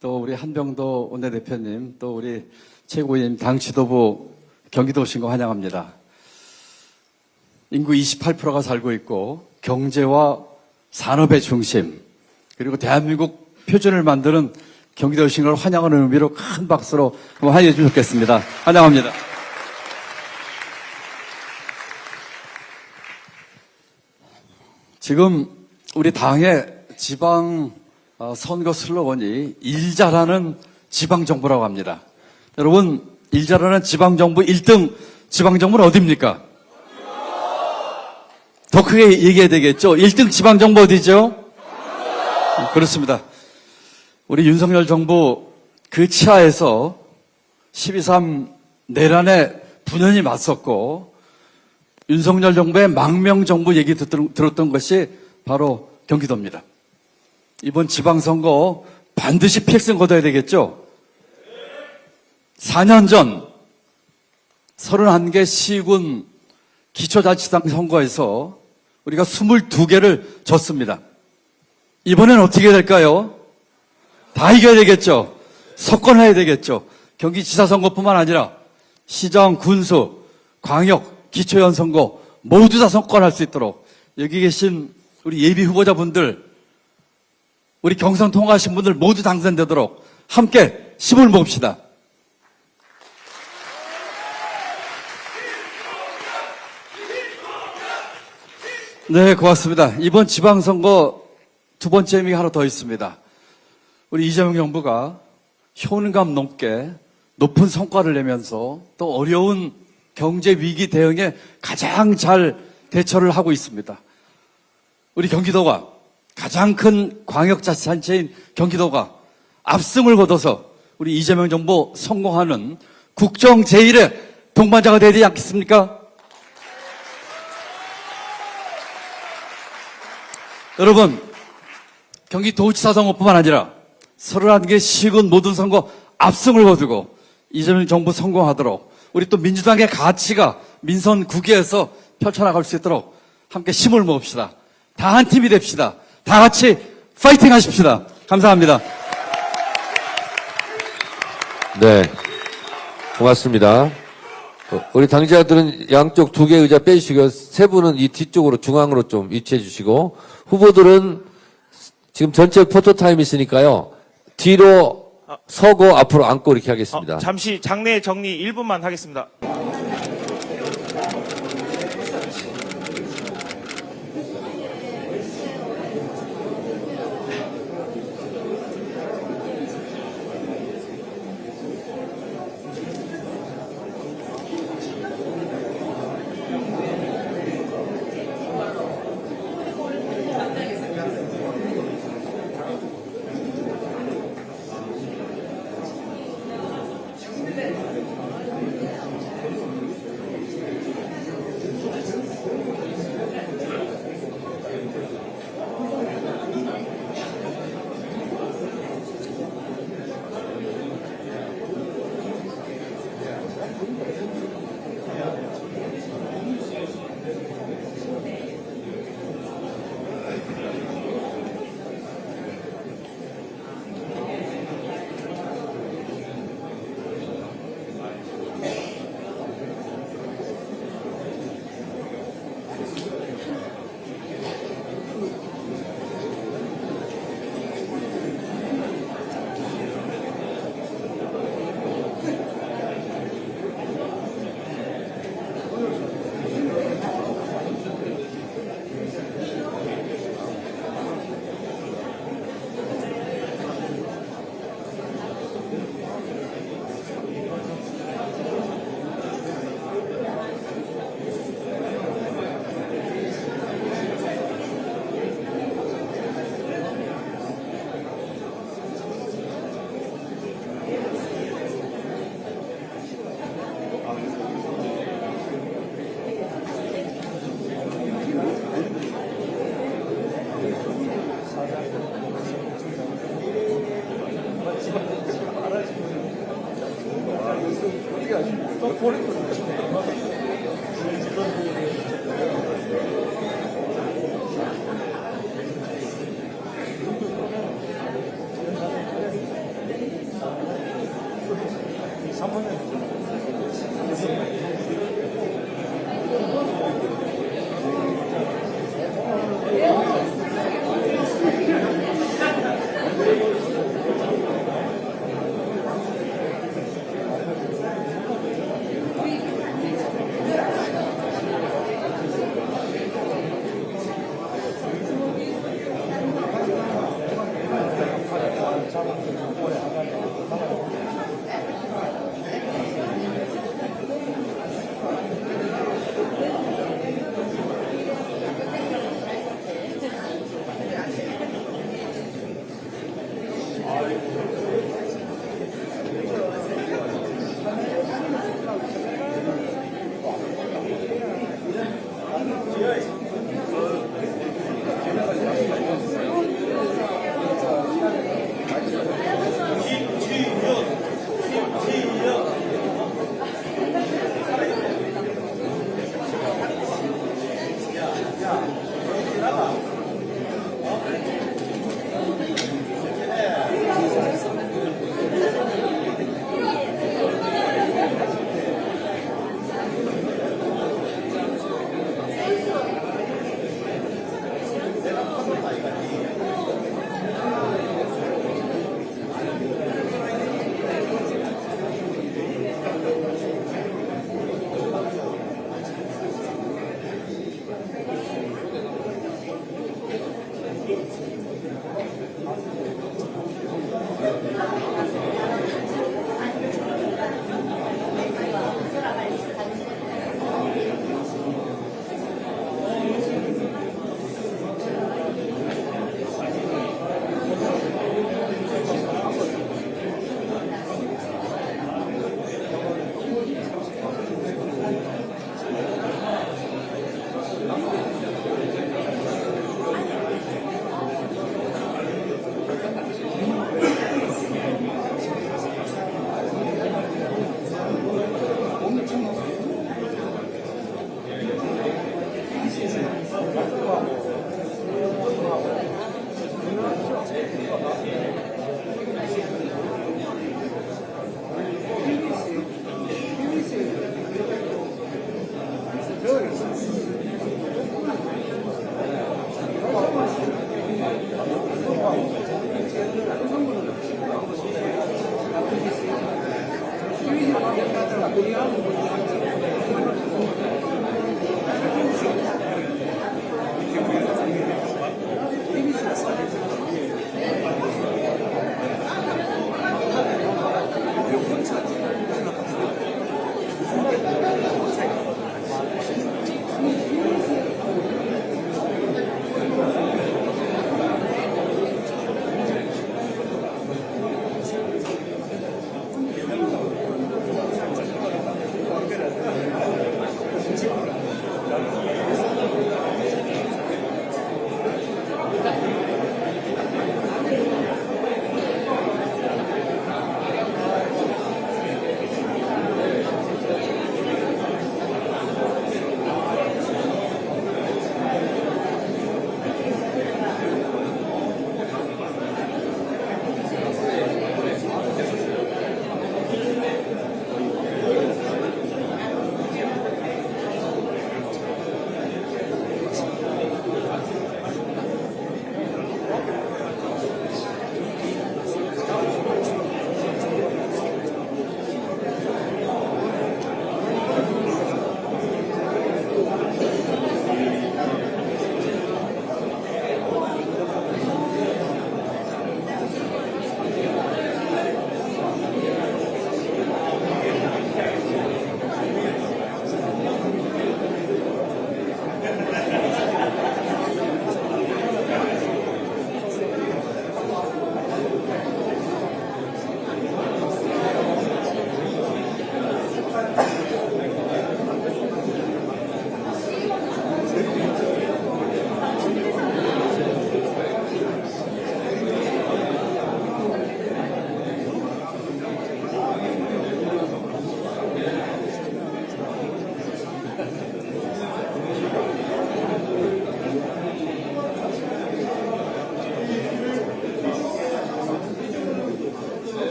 [SPEAKER 14] 또 우리 한병도 원내대표님, 또 우리 최고위원 당 지도부 경기도 오신 거 환영합니다. 인구 28%가 살고 있고 경제와 산업의 중심, 그리고 대한민국 표준을 만드는 경기도 오신 걸 환영하는 의미로 큰 박수로 한번 환영해 주셨겠습니다. 환영합니다. 지금 우리 당의 지방 선거 슬로건이 일 잘하는 지방정부라고 합니다. 여러분, 일 잘하는 지방정부 1등 지방정부는 어디입니까? 더 크게 얘기해야 되겠죠? 1등 지방정부 어디죠? 그렇습니다. 우리 윤석열 정부 그 치하에서 12.3 내란에 분연히 맞섰고 윤석열 정부의 망명정부 얘기 들었던 것이 바로 경기도입니다. 이번 지방선거 반드시 PX는 거둬야 되겠죠? 4년 전 31개 시군 기초자치당 선거에서 우리가 22개를 졌습니다. 이번엔 어떻게 될까요? 다 이겨야 되겠죠? 석권해야 되겠죠? 경기지사 선거뿐만 아니라 시정, 군수, 광역, 기초연 선거 모두 다 석권할 수 있도록 여기 계신 우리 예비 후보자분들, 우리 경선 통과하신 분들 모두 당선되도록 함께 힘을 모읍시다. 네, 고맙습니다. 이번 지방선거 두 번째 의미가 하나 더 있습니다. 우리 이재명 정부가 효능감 높게 높은 성과를 내면서 또 어려운 경제 위기 대응에 가장 잘 대처를 하고 있습니다. 우리 경기도가 가장 큰 광역자치단체인 경기도가 압승을 거둬서 우리 이재명 정부 성공하는 국정 제1의 동반자가 되지 않겠습니까? 여러분, 경기도지사 선거뿐만 아니라 31개 시군 모든 선거 압승을 거두고 이재명 정부 성공하도록 우리 또 민주당의 가치가 민선 9개에서 펼쳐나갈 수 있도록 함께 힘을 모읍시다. 다 한 팀이 됩시다. 다 같이 파이팅 하십시다. 감사합니다.
[SPEAKER 2] 네, 고맙습니다. 우리 당지자들은 양쪽 2개 의자 빼주시고 세 분은 이 뒤쪽으로 중앙으로 좀 위치해 주시고 후보들은 지금 전체 포토타임 있으니까요. 뒤로 서고 앞으로 앉고 이렇게 하겠습니다.
[SPEAKER 15] 잠시 장례 정리 1분만 하겠습니다.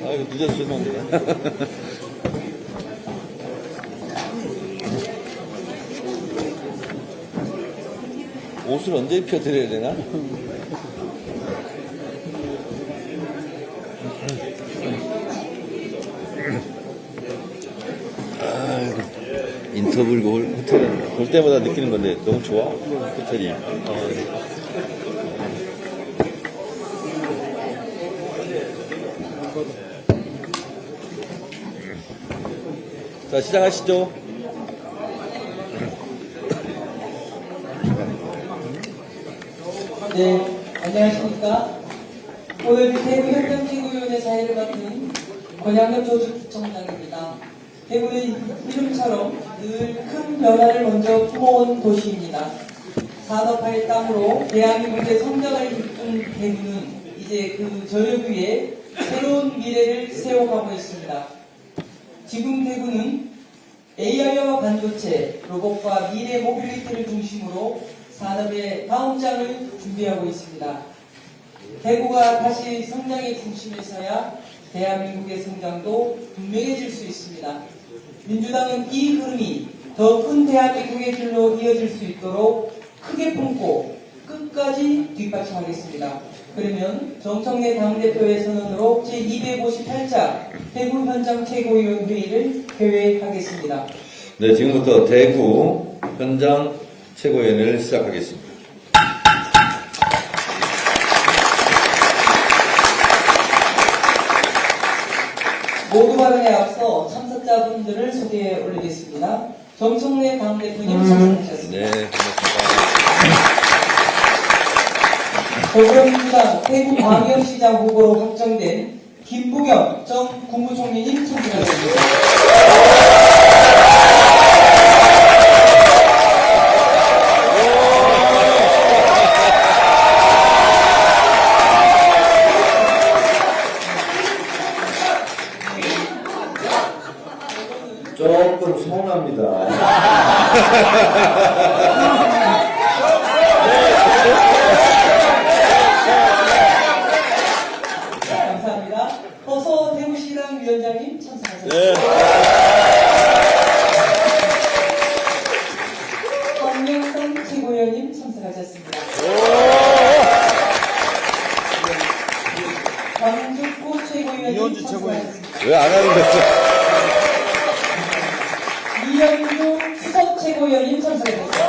[SPEAKER 2] 아이고, 늦어서 죄송합니다. 옷을 언제 입혀드려야 되나? 아이고, 인터뷰를 호텔 볼 때마다 느끼는 건데 너무 좋아, 호텔이. 자, 시작하시죠.
[SPEAKER 16] 네, 안녕하십니까. 오늘 대구 협동지구위원회 자리를 맡은 권양엽 조직청장입니다. 대구는 이름처럼 늘 큰 변화를 먼저 품어온 도시입니다. 산업화의 땅으로 대한민국의 성장을 이끈 대구는 이제 그 저력 위에 새로운 미래를 세워가고 있습니다. 지금 대구는 AI와 반도체, 로봇과 미래 모빌리티를 중심으로 산업의 다음 장을 준비하고 있습니다. 대구가 다시 성장의 중심에 서야 대한민국의 성장도 분명해질 수 있습니다. 민주당은 이 흐름이 더 큰 대한민국의 길로 이어질 수 있도록 크게 품고 끝까지 뒷받침하겠습니다. 그러면 정청래 당대표의 선언으로 제258차 대구 현장 최고위원 회의를 개회하겠습니다.
[SPEAKER 2] 네, 지금부터 대구 현장 최고위원회를 시작하겠습니다.
[SPEAKER 16] 모두 발언에 앞서 참석자분들을 소개해 올리겠습니다. 정청래 당대표님 참석하셨습니다.
[SPEAKER 2] 네, 고맙습니다.
[SPEAKER 16] 더불어민주당 대구광역시장 후보로 확정된 김부겸 전 국무총리님 참석하셨습니다.
[SPEAKER 2] 조금 서운합니다.
[SPEAKER 16] 감사합니다. 허서 대구시당 위원장님 참석하셨습니다.
[SPEAKER 2] 네.
[SPEAKER 16] 황명선 최고위원님 참석하셨습니다. 강죽구 최고위원님 참석하셨습니다.
[SPEAKER 2] 왜 안 하는 거죠?
[SPEAKER 16] 이현주 수석 최고위원님 참석하셨습니다.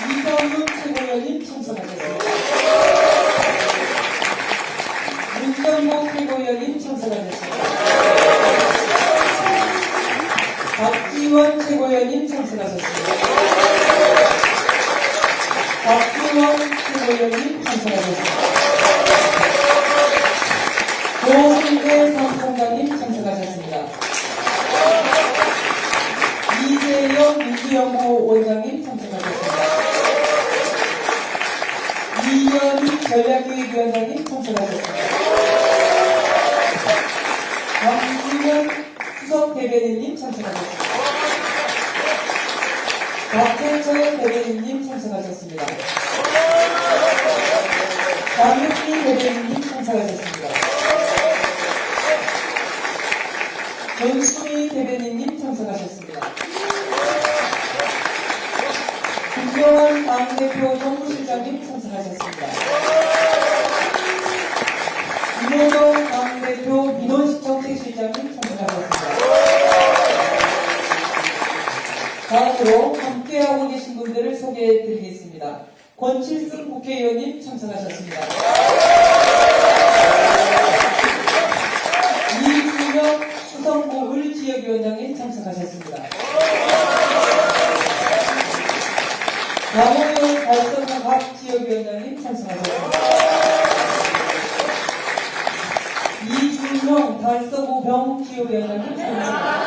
[SPEAKER 16] 이성윤 최고위원님 참석하셨습니다. 문정모 최고위원님 참석하셨습니다. 박지원 최고위원님 참석하셨습니다. 박지원 최고위원님 참석하셨습니다. 조승배 사무총장님 참석하셨습니다. 이재영 민주연구 원장님 참석하셨습니다. 이현희 전략기획위원장님 참석하셨습니다. 강준현 수석 대변인님 참석하셨습니다. 박재철 대변인님 참석하셨습니다. 장국기 대변인님 참석하셨습니다. 전수미 대변인님 참석하셨습니다. 김경환 당대표 정무실장님 참석하셨습니다. 이노정 당대표 민원시청 택실장님 참석하셨습니다. 다음으로 함께하고 계신 분들을 소개해드리겠습니다. 권칠승 국회의원님 참석하셨습니다. 이준혁 수성구 을지역위원장님 참석하셨습니다. 강호영 달성구 각 지역위원장님 참석하셨습니다. 이준형 달서구 병 지역위원장님 참석하셨습니다.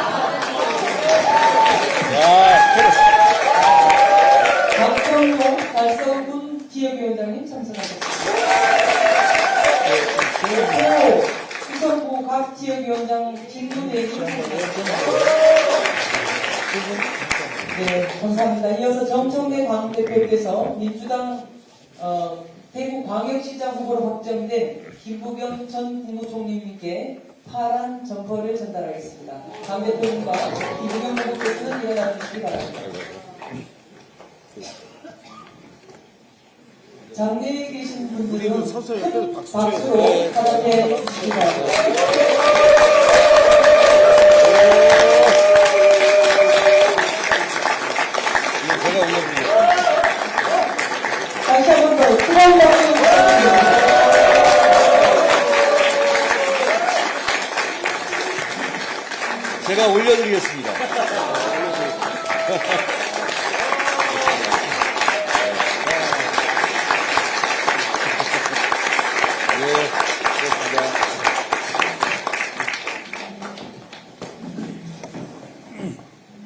[SPEAKER 16] 박정호 달서군 지역위원장님 참석하셨습니다. 수성구 각 지역위원장 김문혜님 참석하셨습니다. 네, 감사합니다. 이어서 정청래 당대표께서 민주당 대구광역시장 후보로 확정된 김부겸 전 국무총리님께 파란 점퍼를 전달하겠습니다. 당 대표님과 김부겸 후보께서는 일어나 주시기 바랍니다. 장내에 계신 분들은 큰 박수로 환영해 주시기 바랍니다. 다시 한 번 더 뜨거운 박수 부탁드립니다.
[SPEAKER 2] 제가 올려드리겠습니다. 네, 그렇습니다.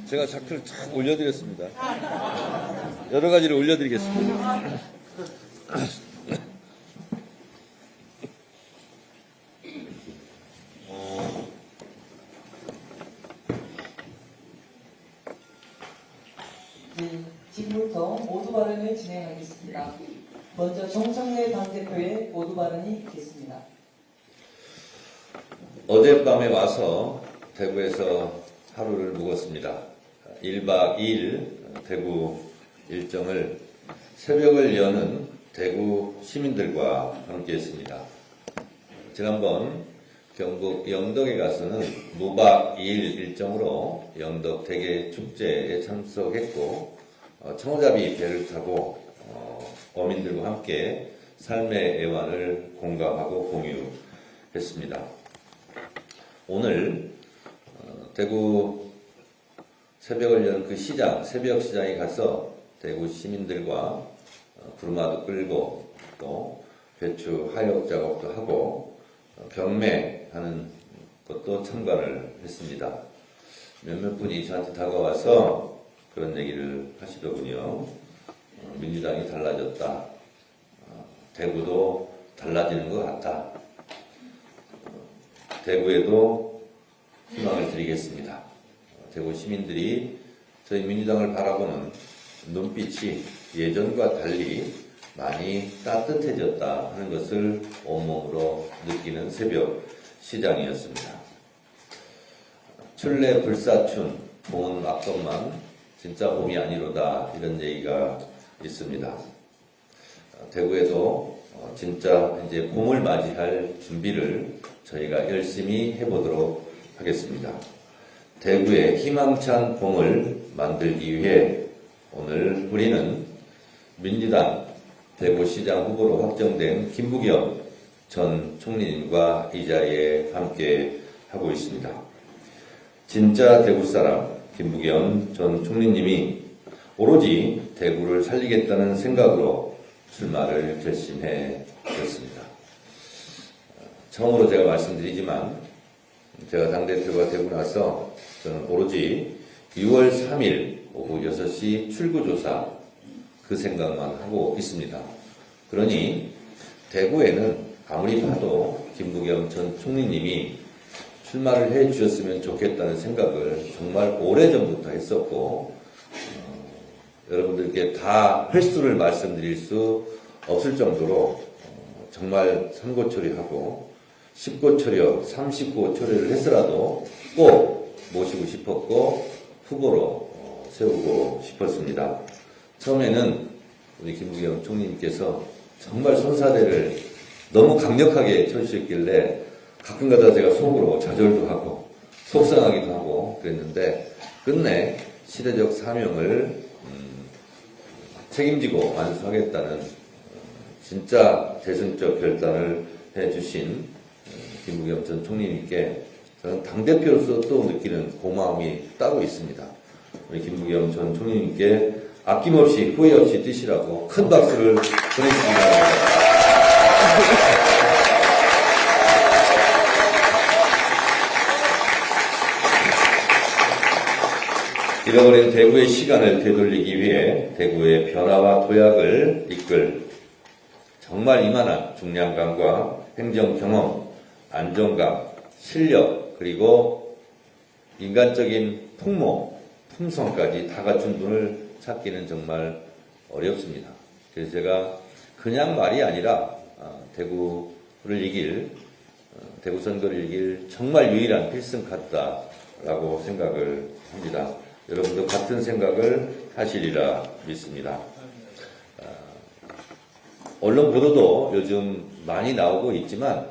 [SPEAKER 2] 제가 자크를 쫙 올려드렸습니다. 여러 가지를 올려드리겠습니다.
[SPEAKER 16] 지금부터 모두 발언을 진행하겠습니다. 먼저 정청래 당대표의 모두 발언이 있겠습니다.
[SPEAKER 2] 어젯밤에 와서 대구에서 하루를 묵었습니다. 1박 2일 대구 일정을 새벽을 여는 대구 시민들과 함께 했습니다. 지난번 경북 영덕에 가서는 무박 2일 일정으로 영덕 대게 축제에 참석했고 청호잡이 배를 타고 어민들과 함께 삶의 애환을 공감하고 공유했습니다. 오늘 대구 새벽을 여는 그 시장, 새벽 시장에 가서 대구 시민들과 부르마도 끌고 또 배추 하역 작업도 하고 경매하는 것도 참관을 했습니다. 몇몇 분이 저한테 다가와서 그런 얘기를 하시더군요. 민주당이 달라졌다. 대구도 달라지는 것 같다. 대구에도 희망을 드리겠습니다. 대구 시민들이 저희 민주당을 바라보는 눈빛이 예전과 달리 많이 따뜻해졌다 하는 것을 온몸으로 느끼는 새벽 시장이었습니다. 출래 불사춘, 봄은 앞것만 진짜 봄이 아니로다 이런 얘기가 있습니다. 대구에도 진짜 이제 봄을 맞이할 준비를 저희가 열심히 해보도록 하겠습니다. 대구의 희망찬 봄을 만들기 위해 오늘 우리는 민주당 대구시장 후보로 확정된 김부겸 전 총리님과 이 자리에 함께 하고 있습니다. 진짜 대구 사람 김부겸 전 총리님이 오로지 대구를 살리겠다는 생각으로 출마를 결심해 줬습니다. 처음으로 제가 말씀드리지만 제가 당대표가 되고 나서 저는 오로지 6월 3일 오후 6시 출구조사 그 생각만 하고 있습니다. 그러니 대구에는 아무리 봐도 김부겸 전 총리님이 출마를 해 주셨으면 좋겠다는 생각을 정말 오래전부터 했었고 여러분들께 다 횟수를 말씀드릴 수 없을 정도로 정말 삼고초려하고 10고초려, 30고초려를 했으라도 꼭 모시고 싶었고 후보로 세우고 싶었습니다. 처음에는 우리 김부겸 총리님께서 정말 손사래를 너무 강력하게 쳐주셨길래 가끔가다 제가 속으로 좌절도 하고 속상하기도 하고 그랬는데 끝내 시대적 사명을 책임지고 완수하겠다는 진짜 대승적 결단을 해주신 김부겸 전 총리님께 저는 당대표로서 또 느끼는 고마움이 따로 있습니다. 우리 김부겸 전 총리님께 아낌없이 후회 없이 뛰시라고 큰 박수를 보내주시기 바랍니다. 잃어버린 대구의 시간을 되돌리기 위해 대구의 변화와 도약을 이끌 정말 이만한 중량감과 행정 경험, 안정감, 실력, 그리고 인간적인 풍모, 품성까지 다 갖춘 분을 찾기는 정말 어렵습니다. 그래서 제가 그냥 말이 아니라 대구를 이길 대구 선거를 이길 정말 유일한 필승 카드다라고 생각을 합니다. 여러분도 같은 생각을 하시리라 믿습니다. 언론 보도도 요즘 많이 나오고 있지만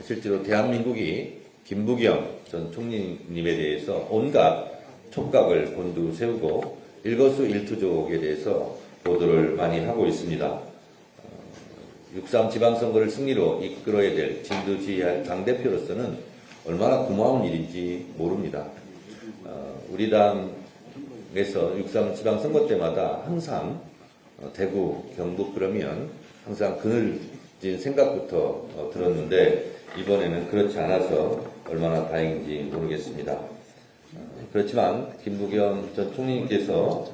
[SPEAKER 2] 실제로 대한민국이 김부겸 전 총리님에 대해서 온갖 촉각을 곤두세우고 일거수일투족에 대해서 보도를 많이 하고 있습니다. 6.3 지방선거를 승리로 이끌어야 될 진두지휘할 당대표로서는 얼마나 고마운 일인지 모릅니다. 우리 당에서 6.3 지방선거 때마다 항상 대구, 경북 그러면 항상 그늘진 생각부터 들었는데 이번에는 그렇지 않아서 얼마나 다행인지 모르겠습니다. 그렇지만 김부겸 전 총리님께서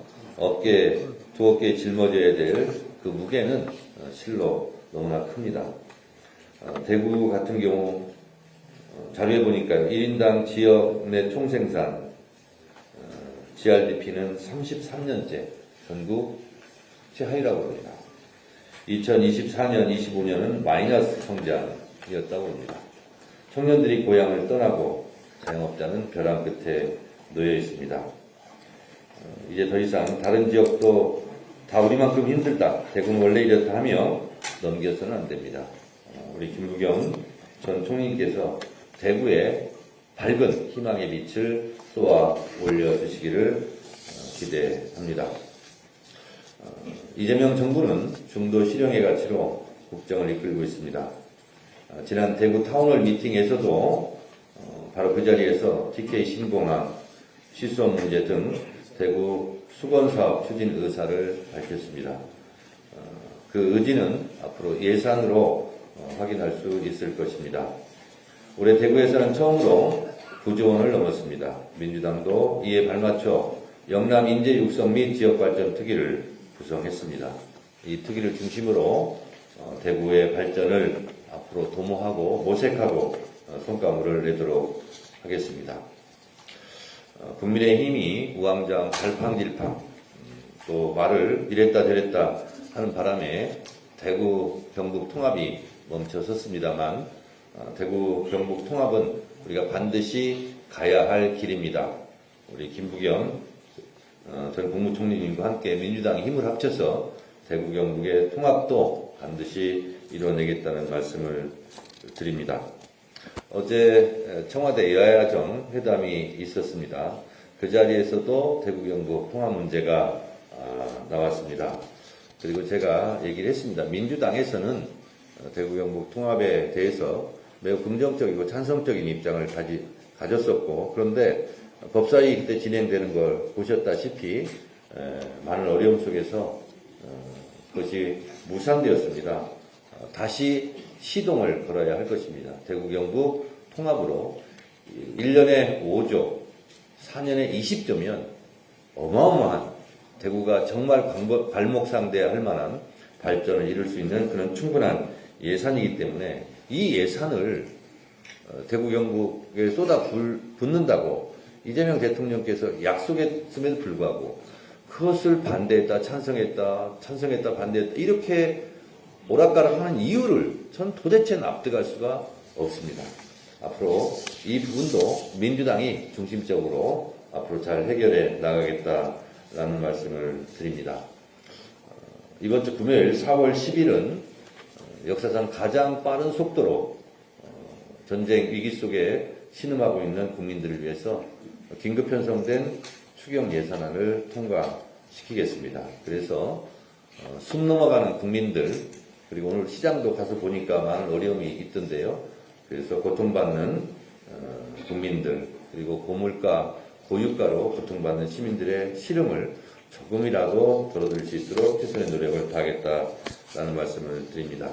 [SPEAKER 2] 두 어깨에 짊어져야 될 그 무게는 실로 너무나 큽니다. 대구 같은 경우 자료에 보니까 1인당 지역 내 총생산 GRDP는 33년째 전국 최하위라고 합니다. 2024년, 25년은 마이너스 성장이었다고 합니다. 청년들이 고향을 떠나고 자영업자는 벼랑 끝에 놓여 있습니다. 이제 더 이상 다른 지역도 다 우리만큼 힘들다. 대구는 원래 이렇다 하며 넘겨서는 안 됩니다. 우리 김부겸 전 총리님께서 대구에 밝은 희망의 빛을 쏘아 올려주시기를 기대합니다. 이재명 정부는 중도 실용의 가치로 국정을 이끌고 있습니다. 지난 대구 타운홀 미팅에서도 바로 그 자리에서 TK 신공항, 시수원 문제 등 대구 수건사업 추진 의사를 밝혔습니다. 그 의지는 앞으로 예산으로 확인할 수 있을 것입니다. 올해 대구에서는 처음으로 9조 원을 넘었습니다. 민주당도 이에 발맞춰 영남 인재 육성 및 지역발전 특위를 구성했습니다. 이 특위를 중심으로 대구의 발전을 앞으로 도모하고 모색하고 성과물을 내도록 하겠습니다. 국민의힘이 우왕좌왕 갈팡질팡 또 말을 이랬다 저랬다 하는 바람에 대구 경북 통합이 멈춰섰습니다만 대구 경북 통합은 우리가 반드시 가야 할 길입니다. 우리 김부겸 전 국무총리님과 함께 민주당이 힘을 합쳐서 대구 경북의 통합도 반드시 이뤄내겠다는 말씀을 드립니다. 어제 청와대 여야정 회담이 있었습니다. 그 자리에서도 대구 경북 통합 문제가 나왔습니다. 그리고 제가 얘기를 했습니다. 민주당에서는 대구 경북 통합에 대해서 매우 긍정적이고 찬성적인 입장을 가졌었고 그런데 법사위 그때 진행되는 걸 보셨다시피 많은 어려움 속에서 그것이 무산되었습니다. 다시 시동을 걸어야 할 것입니다. 대구 경북 통합으로 1년에 5조, 4년에 20조면 어마어마한 대구가 정말 발목상대해야 할 만한 발전을 이룰 수 있는 그런 충분한 예산이기 때문에 이 예산을 대구 경북에 쏟아붓는다고 이재명 대통령께서 약속했음에도 불구하고 그것을 반대했다, 찬성했다, 반대했다 이렇게 오락가락하는 이유를 전 도대체 납득할 수가 없습니다. 앞으로 이 부분도 민주당이 중심적으로 앞으로 잘 해결해 나가겠다라는 말씀을 드립니다. 이번 주 금요일 4월 10일은 역사상 가장 빠른 속도로 전쟁 위기 속에 신음하고 있는 국민들을 위해서 긴급 편성된 추경 예산안을 통과시키겠습니다. 그래서 숨 넘어가는 국민들 그리고 오늘 시장도 가서 보니까 많은 어려움이 있던데요. 그래서 고통받는 국민들 그리고 고물가, 고유가로 고통받는 시민들의 시름을 조금이라도 덜어드릴 수 있도록 최선의 노력을 다하겠다라는 말씀을 드립니다.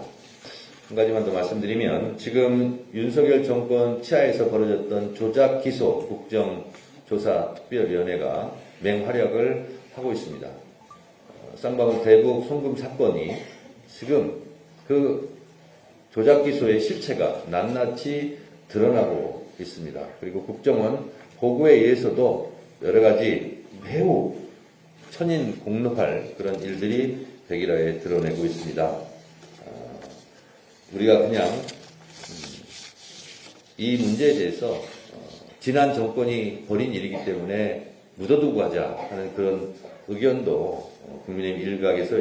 [SPEAKER 2] 한 가지만 더 말씀드리면 지금 윤석열 정권 치하에서 벌어졌던 조작 기소 국정조사특별위원회가 맹활약을 하고 있습니다. 쌍방울 대북 송금 사건이 지금 그 조작 기소의 실체가 낱낱이 드러나고 있습니다. 그리고 국정원 보고에 의해서도 여러 가지 매우 천인공노할 그런 일들이 백일화에 드러내고 있습니다. 우리가 그냥 이 문제에 대해서 지난 정권이 벌인 일이기 때문에 묻어두고 하자 하는 그런 의견도 국민의힘 일각에서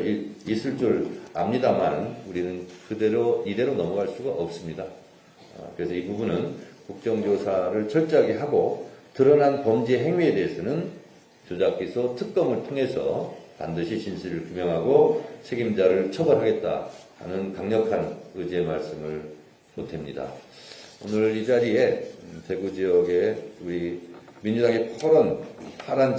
[SPEAKER 2] 있을 줄 압니다만 우리는 이대로 넘어갈 수가 없습니다. 그래서 이 부분은 국정조사를 철저하게 하고 드러난 범죄 행위에 대해서는 조작기소 특검을 통해서 반드시 진실을 규명하고 책임자를 처벌하겠다 하는 강력한 의지의 말씀을 보탭니다. 오늘 이 자리에 대구 지역에 우리 민주당의 파란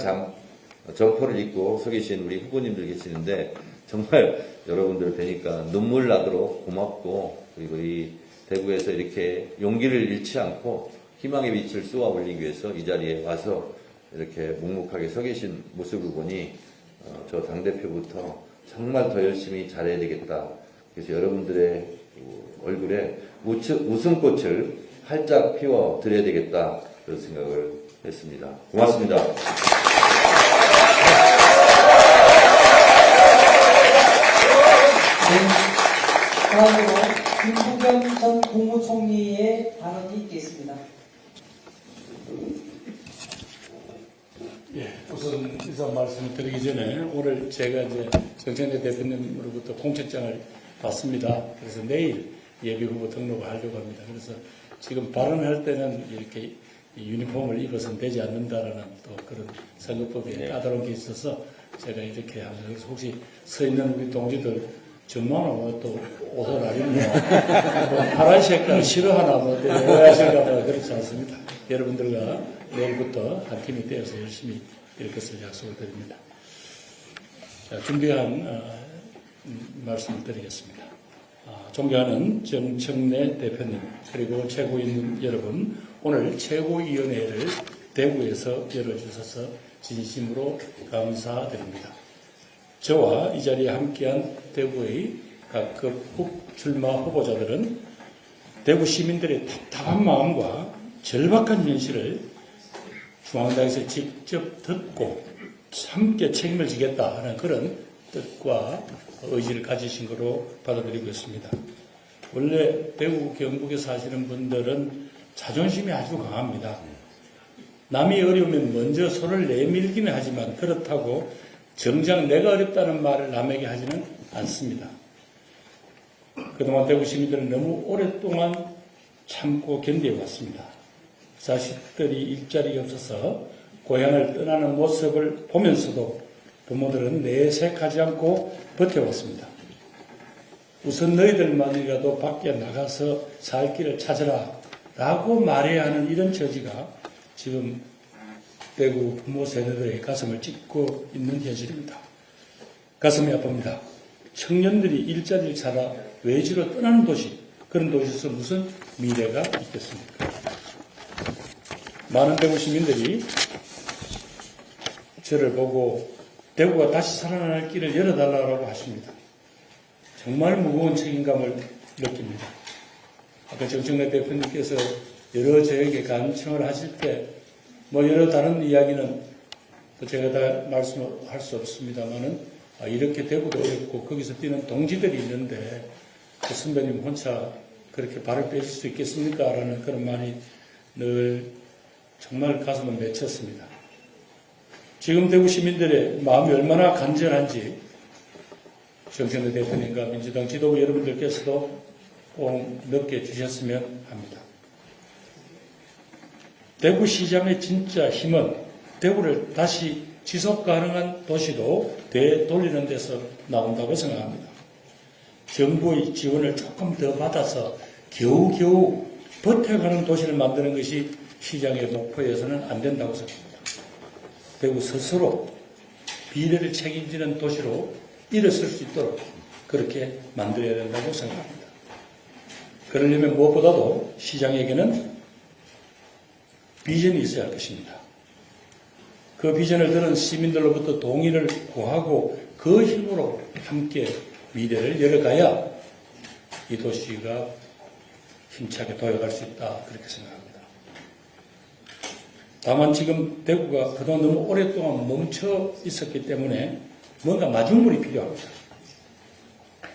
[SPEAKER 2] 점퍼를 입고 서 계신 우리 후보님들 계시는데 정말 여러분들 뵈니까 눈물 나도록 고맙고 그리고 이 대구에서 이렇게 용기를 잃지 않고 희망의 빛을 쏘아 올리기 위해서 이 자리에 와서 이렇게 묵묵하게 서 계신 모습을 보니 저 당대표부터 정말 더 열심히 잘해야 되겠다. 그래서 여러분들의 얼굴에 웃음꽃을 활짝 피워드려야 되겠다. 그런 생각을 했습니다. 고맙습니다.
[SPEAKER 16] 다음으로 김부겸 전 국무총리의 발언이 있겠습니다.
[SPEAKER 17] 예, 우선 인사 말씀을 드리기 전에 오늘 제가 이제 정청래 대표님으로부터 공천장을 받습니다. 그래서 내일 예비후보 등록을 하려고 합니다. 그래서 지금 발언할 때는 이렇게 유니폼을 입어서는 되지 않는다라는 또 그런 선거법에 까다로운 게 있어서 제가 이렇게 합니다. 그래서 혹시 서 있는 우리 동지들 정말로 또 옷을 안 입나 뭐 파란 색깔 싫어하나 뭐 오해하실까 봐 그렇지 않습니다. 여러분들과 내일부터 한 팀이 되어서 열심히 이럴 것을 약속을 드립니다. 자, 준비한 말씀을 드리겠습니다. 존경하는 정청래 대표님 그리고 최고위원 여러분, 오늘 최고위원회를 대구에서 열어주셔서 진심으로 감사드립니다. 저와 이 자리에 함께한 대구의 각급 출마 후보자들은 대구 시민들의 답답한 마음과 절박한 현실을 중앙당에서 직접 듣고 함께 책임을 지겠다 하는 그런 뜻과 의지를 가지신 것으로 받아들이고 있습니다. 원래 대구 경북에 사시는 분들은 자존심이 아주 강합니다. 남이 어려우면 먼저 손을 내밀기는 하지만 그렇다고 정작 내가 어렵다는 말을 남에게 하지는 않습니다. 그동안 대구 시민들은 너무 오랫동안 참고 견뎌왔습니다. 자식들이 일자리가 없어서 고향을 떠나는 모습을 보면서도 부모들은 내색하지 않고 버텨왔습니다. 우선 너희들만이라도 밖에 나가서 살 길을 찾으라 라고 말해야 하는 이런 처지가 지금 대구 부모 세대들의 가슴을 찢고 있는 현실입니다. 가슴이 아픕니다. 청년들이 일자리를 찾아 외지로 떠나는 도시, 그런 도시에서 무슨 미래가 있겠습니까? 많은 대구 시민들이 저를 보고 대구가 다시 살아날 길을 열어달라고 하십니다. 정말 무거운 책임감을 느낍니다. 아까 정청래 대표님께서 여러 저에게 간청을 하실 때 뭐 여러 다른 이야기는 제가 다 말씀할 수 없습니다만은 이렇게 대구도 어렵고 거기서 뛰는 동지들이 있는데 그 선배님 혼자 그렇게 발을 빼실 수 있겠습니까? 라는 그런 말이 늘 정말 가슴을 맺혔습니다. 지금 대구 시민들의 마음이 얼마나 간절한지 정청래 대표님과 민주당 지도부 여러분들께서도 꼭 느껴주셨으면 합니다. 대구시장의 진짜 힘은 대구를 다시 지속 가능한 도시로 되돌리는 데서 나온다고 생각합니다. 정부의 지원을 조금 더 받아서 겨우겨우 버텨가는 도시를 만드는 것이 시장의 목표여서는 안 된다고 생각합니다. 대구 스스로 비례를 책임지는 도시로 일어설 수 있도록 그렇게 만들어야 된다고 생각합니다. 그러려면 무엇보다도 시장에게는 비전이 있어야 할 것입니다. 그 비전을 들은 시민들로부터 동의를 구하고 그 힘으로 함께 미래를 열어가야 이 도시가 힘차게 도약할 수 있다, 그렇게 생각합니다. 다만 지금 대구가 그동안 너무 오랫동안 멈춰 있었기 때문에 뭔가 마중물이 필요합니다.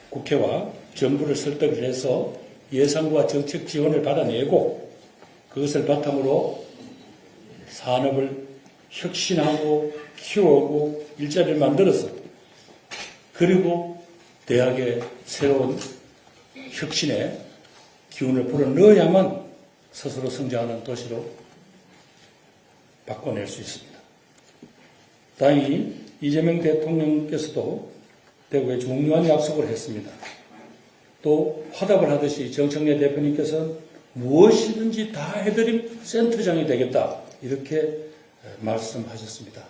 [SPEAKER 17] 국회와 정부를 설득을 해서 예산과 정책 지원을 받아내고 그것을 바탕으로 산업을 혁신하고 키우고 일자리를 만들어서 그리고 대학의 새로운 혁신에 기운을 불어넣어야만 스스로 성장하는 도시로 바꿔낼 수 있습니다. 다행히 이재명 대통령께서도 대구에 중요한 약속을 했습니다. 또 화답을 하듯이 정청래 대표님께서는 무엇이든지 다 해드림 센터장이 되겠다 이렇게 말씀하셨습니다.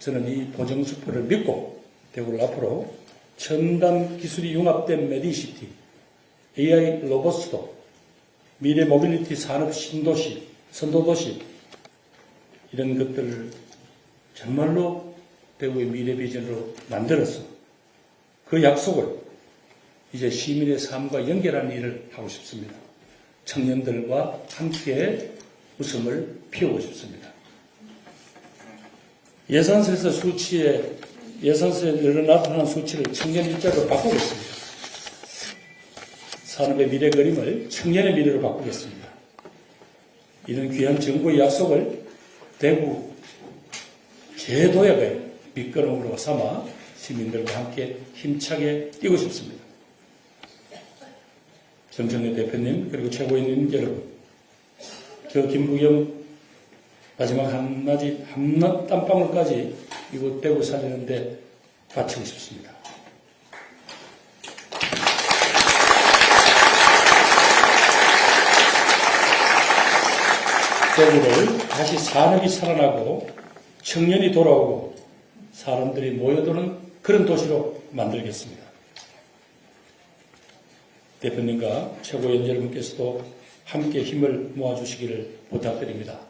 [SPEAKER 17] 저는 이 보정수표를 믿고 대구를 앞으로 첨단 기술이 융합된 메디시티, AI 로버스도, 미래 모빌리티 산업 신도시, 선도도시 이런 것들을 정말로 대구의 미래 비전으로 만들어서 그 약속을 이제 시민의 삶과 연결하는 일을 하고 싶습니다. 청년들과 함께 웃음을 피우고 싶습니다. 예산서에 나타난 수치를 청년 일자로 바꾸겠습니다. 산업의 미래 그림을 청년의 미래로 바꾸겠습니다. 이런 귀한 정부의 약속을 대구 재도약의 밑거름으로 삼아 시민들과 함께 힘차게 뛰고 싶습니다. 정청래 대표님 그리고 최고위원 여러분, 저 김부겸 마지막 한마디 땀방울까지 이곳 대구 살리는데 바치고 싶습니다. 대구를 다시 산업이 살아나고 청년이 돌아오고 사람들이 모여드는 그런 도시로 만들겠습니다. 대표님과 최고위원 여러분께서도 함께 힘을 모아주시기를 부탁드립니다.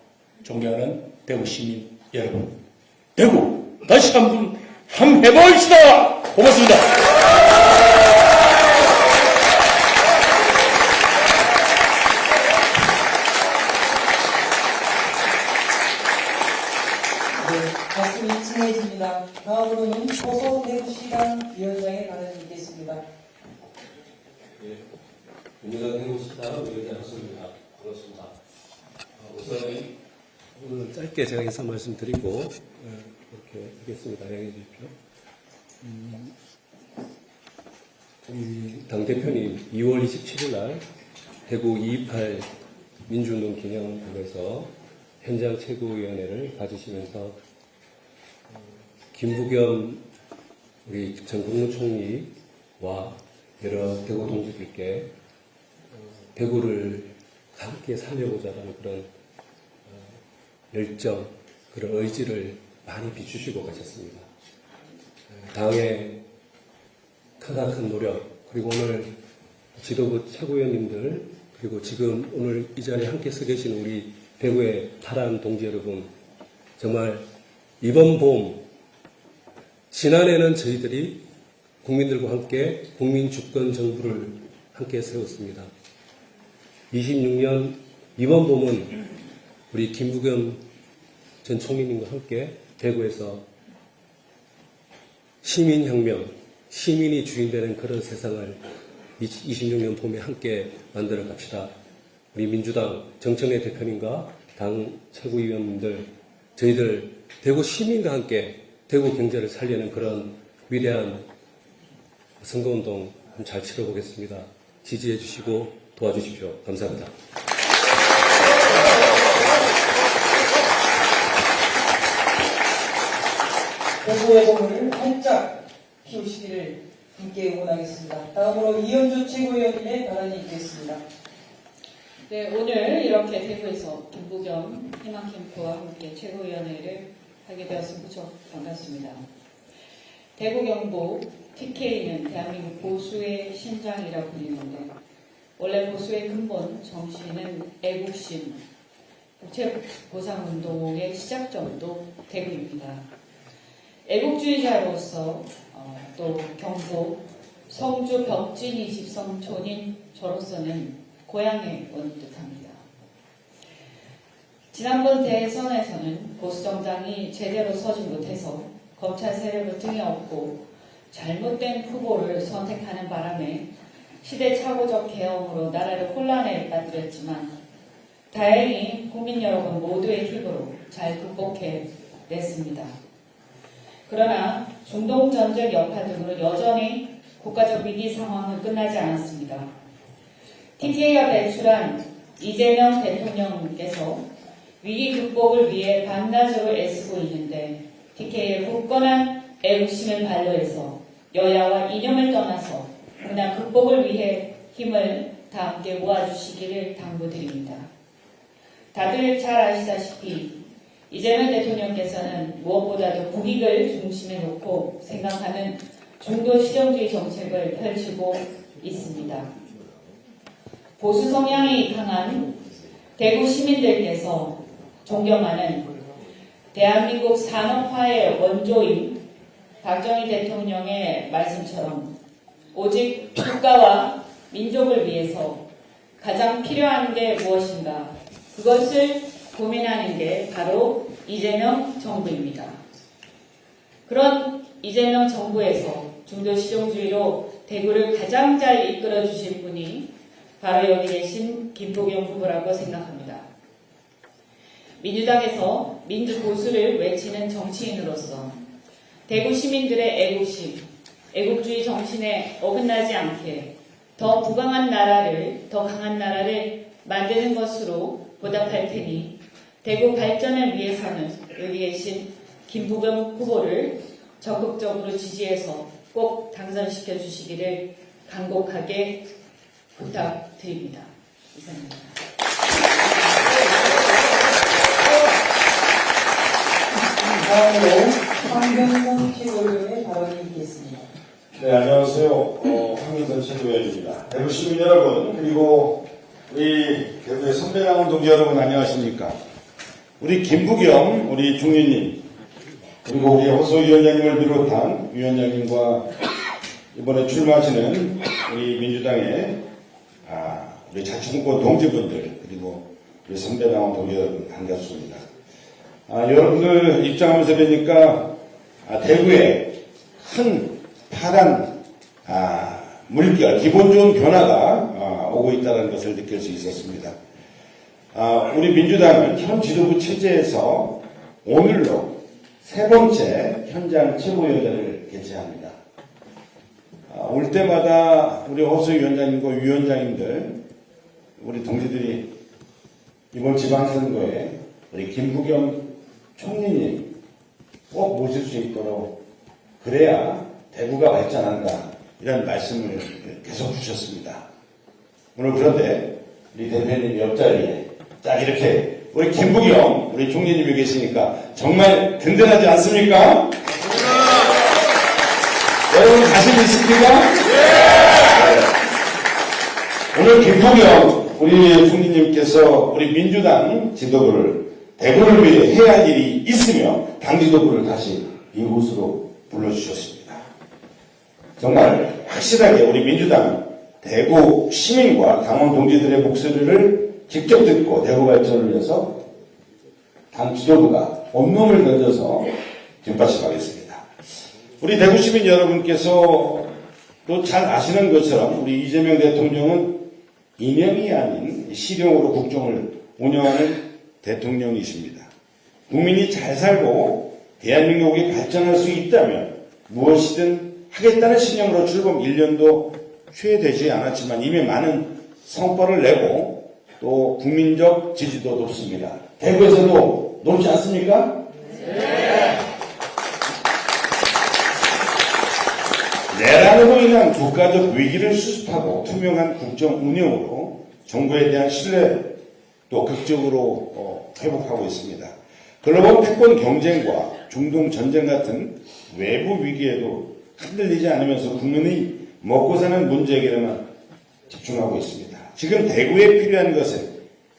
[SPEAKER 17] 존경하는 대구 시민 여러분, 대구 다시 한번 해봅시다. 고맙습니다.
[SPEAKER 16] 말씀이 진행해집니다. 다음으로는 호소 대구시당 위원장의 발언이 있겠습니다.
[SPEAKER 18] 민주당 대구시당 위원장 호소입니다. 반갑습니다. 우선 오늘 짧게 제가 인사 말씀드리고 이렇게 하겠습니다. 양해해 주십시오. 우리 당대표님 2월 27일 날 대구 228 민주운동 기념관에서 현장 최고위원회를 가지시면서 김부겸 우리 전 국무총리와 여러 대구 동지들께 대구를 함께 살려보자 하는 그런 열정, 그런 의지를 많이 비추시고 가셨습니다. 당의 크나큰 노력, 그리고 오늘 지도부 최고위원님들, 그리고 지금 오늘 이 자리에 함께 서 계신 우리 대구의 파란 동지 여러분, 정말 이번 봄, 지난해는 저희들이 국민들과 함께 국민주권 정부를 함께 세웠습니다. 26년 이번 봄은 우리 김부겸 전 총리님과 함께 대구에서 시민혁명, 시민이 주인되는 그런 세상을 26년 봄에 함께 만들어 갑시다. 우리 민주당 정청래 대표님과 당 최고위원님들, 저희들 대구 시민과 함께 대구 경제를 살리는 그런 위대한 선거운동 한번 잘 치러보겠습니다. 지지해 주시고 도와주십시오. 감사합니다.
[SPEAKER 16] 대구의 봄을 활짝 피우시기를 함께 응원하겠습니다. 다음으로 이현주 최고위원님의 발언이 있겠습니다.
[SPEAKER 8] 네, 오늘 이렇게 대구에서 김부겸 희망캠프와 함께 최고위원회를 하게 되어서 무척 반갑습니다. 대구 경북 TK는 대한민국 보수의 심장이라고 불리는데 원래 보수의 근본 정신은 애국심, 국채보상운동의 시작점도 대구입니다. 애국주의자로서 또 경북 성주 벽진이 집성촌인 저로서는 고향에 오는 듯합니다. 지난번 대선에서는 보수정당이 제대로 서지 못해서 검찰 세력을 등에 업고 잘못된 후보를 선택하는 바람에 시대착오적 계엄으로 나라를 혼란에 빠뜨렸지만 다행히 국민 여러분 모두의 힘으로 잘 극복해냈습니다. 그러나 중동 전쟁 여파 등으로 여전히 국가적 위기 상황은 끝나지 않았습니다. TK가 배출한 이재명 대통령께서 위기 극복을 위해 밤낮으로 애쓰고 있는데 TK의 굳건한 애국심을 발로해서 여야와 이념을 떠나서 문화 극복을 위해 힘을 다 함께 모아주시기를 당부드립니다. 다들 잘 아시다시피 이재명 대통령께서는 무엇보다도 국익을 중심에 놓고 생각하는 중도 실용주의 정책을 펼치고 있습니다. 보수 성향이 강한 대구 시민들께서 존경하는 대한민국 산업화의 원조인 박정희 대통령의 말씀처럼 오직 국가와 민족을 위해서 가장 필요한 게 무엇인가 그것을 고민하는 게 바로 이재명 정부입니다. 그런 이재명 정부에서 중도 실용주의로 대구를 가장 잘 이끌어 주실 분이 바로 여기 계신 김부겸 후보라고 생각합니다. 민주당에서 민주보수를 외치는 정치인으로서 대구 시민들의 애국심, 애국주의 정신에 어긋나지 않게 더 부강한 나라를, 더 강한 나라를 만드는 것으로 보답할 테니 대구 발전을 위해서는 여기 계신 김부겸 후보를 적극적으로 지지해서 꼭 당선시켜 주시기를 간곡하게 부탁드립니다. 이상입니다.
[SPEAKER 16] 다음으로 황경선 최고위원의 발언이 있겠습니다.
[SPEAKER 9] 네, 안녕하세요. 황민선 최고위원입니다. 대구 시민 여러분, 그리고 우리 대구의 선배당원 동지 여러분 안녕하십니까? 우리 김부겸, 우리 중리님, 그리고 우리 호소위원장님을 비롯한 위원장님과 이번에 출마하시는 우리 민주당의 우리 자치분권 동지분들, 그리고 우리 선배당원 동지 여러분 반갑습니다. 여러분들 입장하면서 뵈니까 대구에 큰 파란 물결, 기분 좋은 변화가 오고 있다는 것을 느낄 수 있었습니다. 우리 민주당은 현 지도부 체제에서 오늘로 세 번째 현장 최고위원회를 개최합니다. 올 때마다 우리 호수위원장님과 위원장님들, 우리 동지들이 이번 지방선거에 우리 김부겸 총리님 꼭 모실 수 있도록 그래야 대구가 발전한다 이런 말씀을 계속 주셨습니다. 오늘 그런데 우리 대표님 옆자리에 딱 이렇게 우리 김부겸 우리 총리님이 계시니까 정말 든든하지 않습니까? 여러분 자신 있습니까? 네. 오늘 김부겸 우리 총리님께서 우리 민주당 지도부를 대구를 위해 해야 할 일이 있으며 당 지도부를 다시 이곳으로 불러주셨습니다. 정말 확실하게 우리 민주당은 대구 시민과 당원 동지들의 목소리를 직접 듣고 대구 발전을 위해서 당 지도부가 온몸을 던져서 뒷받침하겠습니다. 우리 대구 시민 여러분께서 또 잘 아시는 것처럼 우리 이재명 대통령은 이명이 아닌 실용으로 국정을 운영하는 대통령이십니다. 국민이 잘 살고 대한민국이 발전할 수 있다면 무엇이든 하겠다는 신념으로 출범 1년도 채 되지 않았지만 이미 많은 성과를 내고 또 국민적 지지도 높습니다. 대구에서도 높지 않습니까? 네. 내란으로 인한 국가적 위기를 수습하고 투명한 국정 운영으로 정부에 대한 신뢰도 극적으로 회복하고 있습니다. 글로벌 패권 경쟁과 중동 전쟁 같은 외부 위기에도 흔들리지 않으면서 국민이 먹고 사는 문제 해결에만 집중하고 있습니다. 지금 대구에 필요한 것은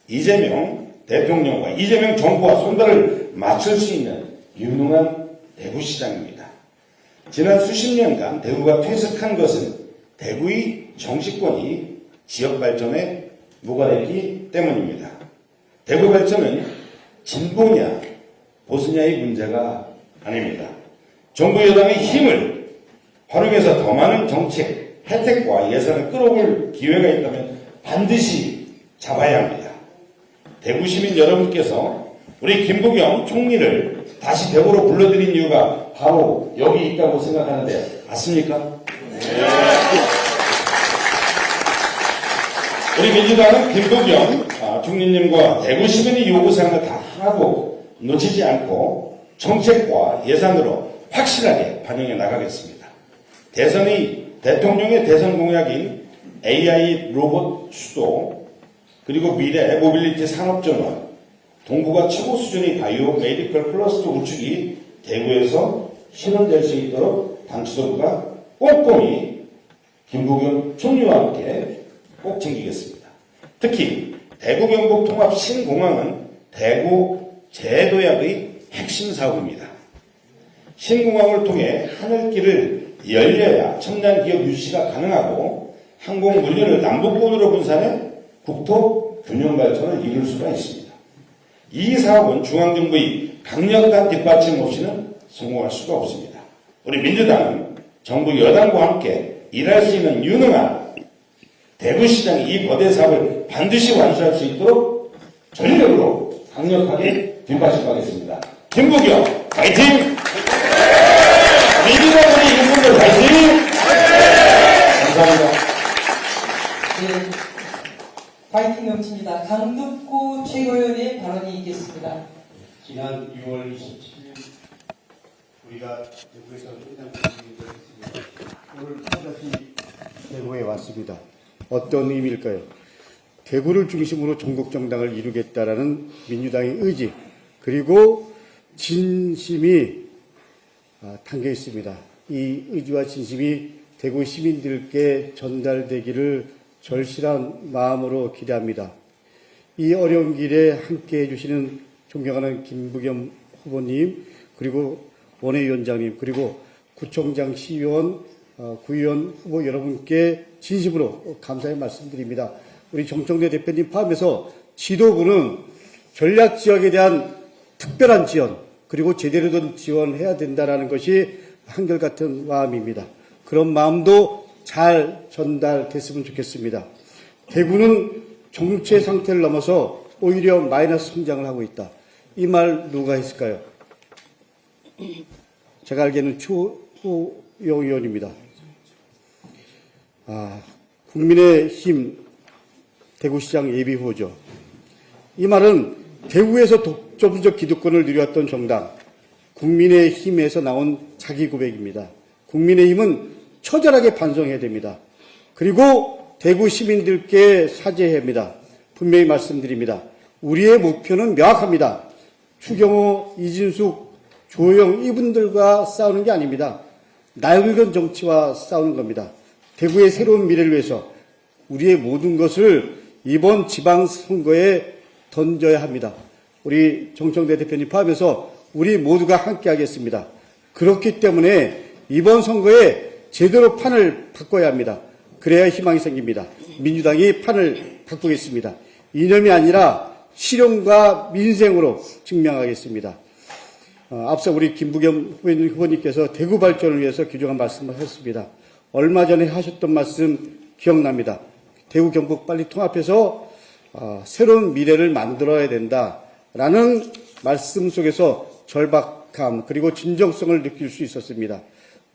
[SPEAKER 9] 이재명 대통령과 이재명 정부와 손발을 맞출 수 있는 유능한 대구시장입니다. 지난 수십 년간 대구가 퇴색한 것은 대구의 정치권이 지역 발전에 무관했기 때문입니다. 대구 발전은 진보냐 보수냐의 문제가 아닙니다. 정부 여당의 힘을 활용해서 더 많은 정책, 혜택과 예산을 끌어올 기회가 있다면 반드시 잡아야 합니다. 대구 시민 여러분께서 우리 김부겸 총리를 다시 대구로 불러들인 이유가 바로 여기 있다고 생각하는데 맞습니까? 우리 민주당은 김부겸 총리님과 대구 시민이 요구사항을 다 하나도 놓치지 않고 정책과 예산으로 확실하게 반영해 나가겠습니다. 대통령의 대선 공약인 AI 로봇 수도, 그리고 미래 모빌리티 산업전환, 동북아 최고 수준의 바이오 메디컬 클러스터 구축이 대구에서 실현될 수 있도록 당 지도부가 꼼꼼히 김부겸 총리와 함께 꼭 챙기겠습니다. 특히 대구 경북 통합 신공항은 대구 제도약의 핵심 사업입니다. 신공항을 통해 하늘길을 열려야 첨단 기업 유치가 가능하고 항공 물류를 남북권으로 분산해 국토 균형 발전을 이룰 수가 있습니다. 이 사업은 중앙정부의 강력한 뒷받침 없이는 성공할 수가 없습니다. 우리 민주당은 정부 여당과 함께 일할 수 있는 유능한 대구시장이 이 거대 사업을 반드시 완수할 수 있도록 전력으로 강력하게 뒷받침하겠습니다. 김부겸 파이팅! 민주당 우리 인분들 파이팅! 감사합니다.
[SPEAKER 16] 네, 파이팅 넘칩니다. 강득구 최고위원의 발언이 있겠습니다.
[SPEAKER 10] 지난 6월 27일 우리가 대구에서 현장 공연을 했습니다. 오늘 또다시 대구에 왔습니다. 어떤 의미일까요? 대구를 중심으로 전국 정당을 이루겠다라는 민주당의 의지, 그리고 진심이 담겨 있습니다. 이 의지와 진심이 대구 시민들께 전달되기를 절실한 마음으로 기대합니다. 이 어려운 길에 함께 해주시는 존경하는 김부겸 후보님, 그리고 원외위원장님, 그리고 구청장, 시의원, 구의원 후보 여러분께 진심으로 감사의 말씀드립니다. 우리 정청래 대표님 포함해서 지도부는 전략지역에 대한 특별한 지원, 그리고 제대로 된 지원을 해야 된다는 것이 한결같은 마음입니다. 그런 마음도 잘 전달됐으면 좋겠습니다. 대구는 정체 상태를 넘어서 오히려 마이너스 성장을 하고 있다. 이 말 누가 했을까요? 제가 알기에는 추호영 의원입니다. 국민의힘 대구시장 예비후보죠. 이 말은 대구에서 독점적 기득권을 누렸던 정당 국민의힘에서 나온 자기 고백입니다. 국민의힘은 처절하게 반성해야 됩니다. 그리고 대구 시민들께 사죄해야 합니다. 분명히 말씀드립니다. 우리의 목표는 명확합니다. 추경호, 이진숙, 조영 이분들과 싸우는 게 아닙니다. 낡은 정치와 싸우는 겁니다. 대구의 새로운 미래를 위해서 우리의 모든 것을 이번 지방선거에 던져야 합니다. 우리 정청래 대표님 포함해서 우리 모두가 함께 하겠습니다. 그렇기 때문에 이번 선거에 제대로 판을 바꿔야 합니다. 그래야 희망이 생깁니다. 민주당이 판을 바꾸겠습니다. 이념이 아니라 실용과 민생으로 증명하겠습니다. 앞서 우리 김부겸 후보님께서 대구 발전을 위해서 귀중한 말씀을 하셨습니다. 얼마 전에 하셨던 말씀 기억납니다. 대구 경북 빨리 통합해서 새로운 미래를 만들어야 된다라는 말씀 속에서 절박함 그리고 진정성을 느낄 수 있었습니다.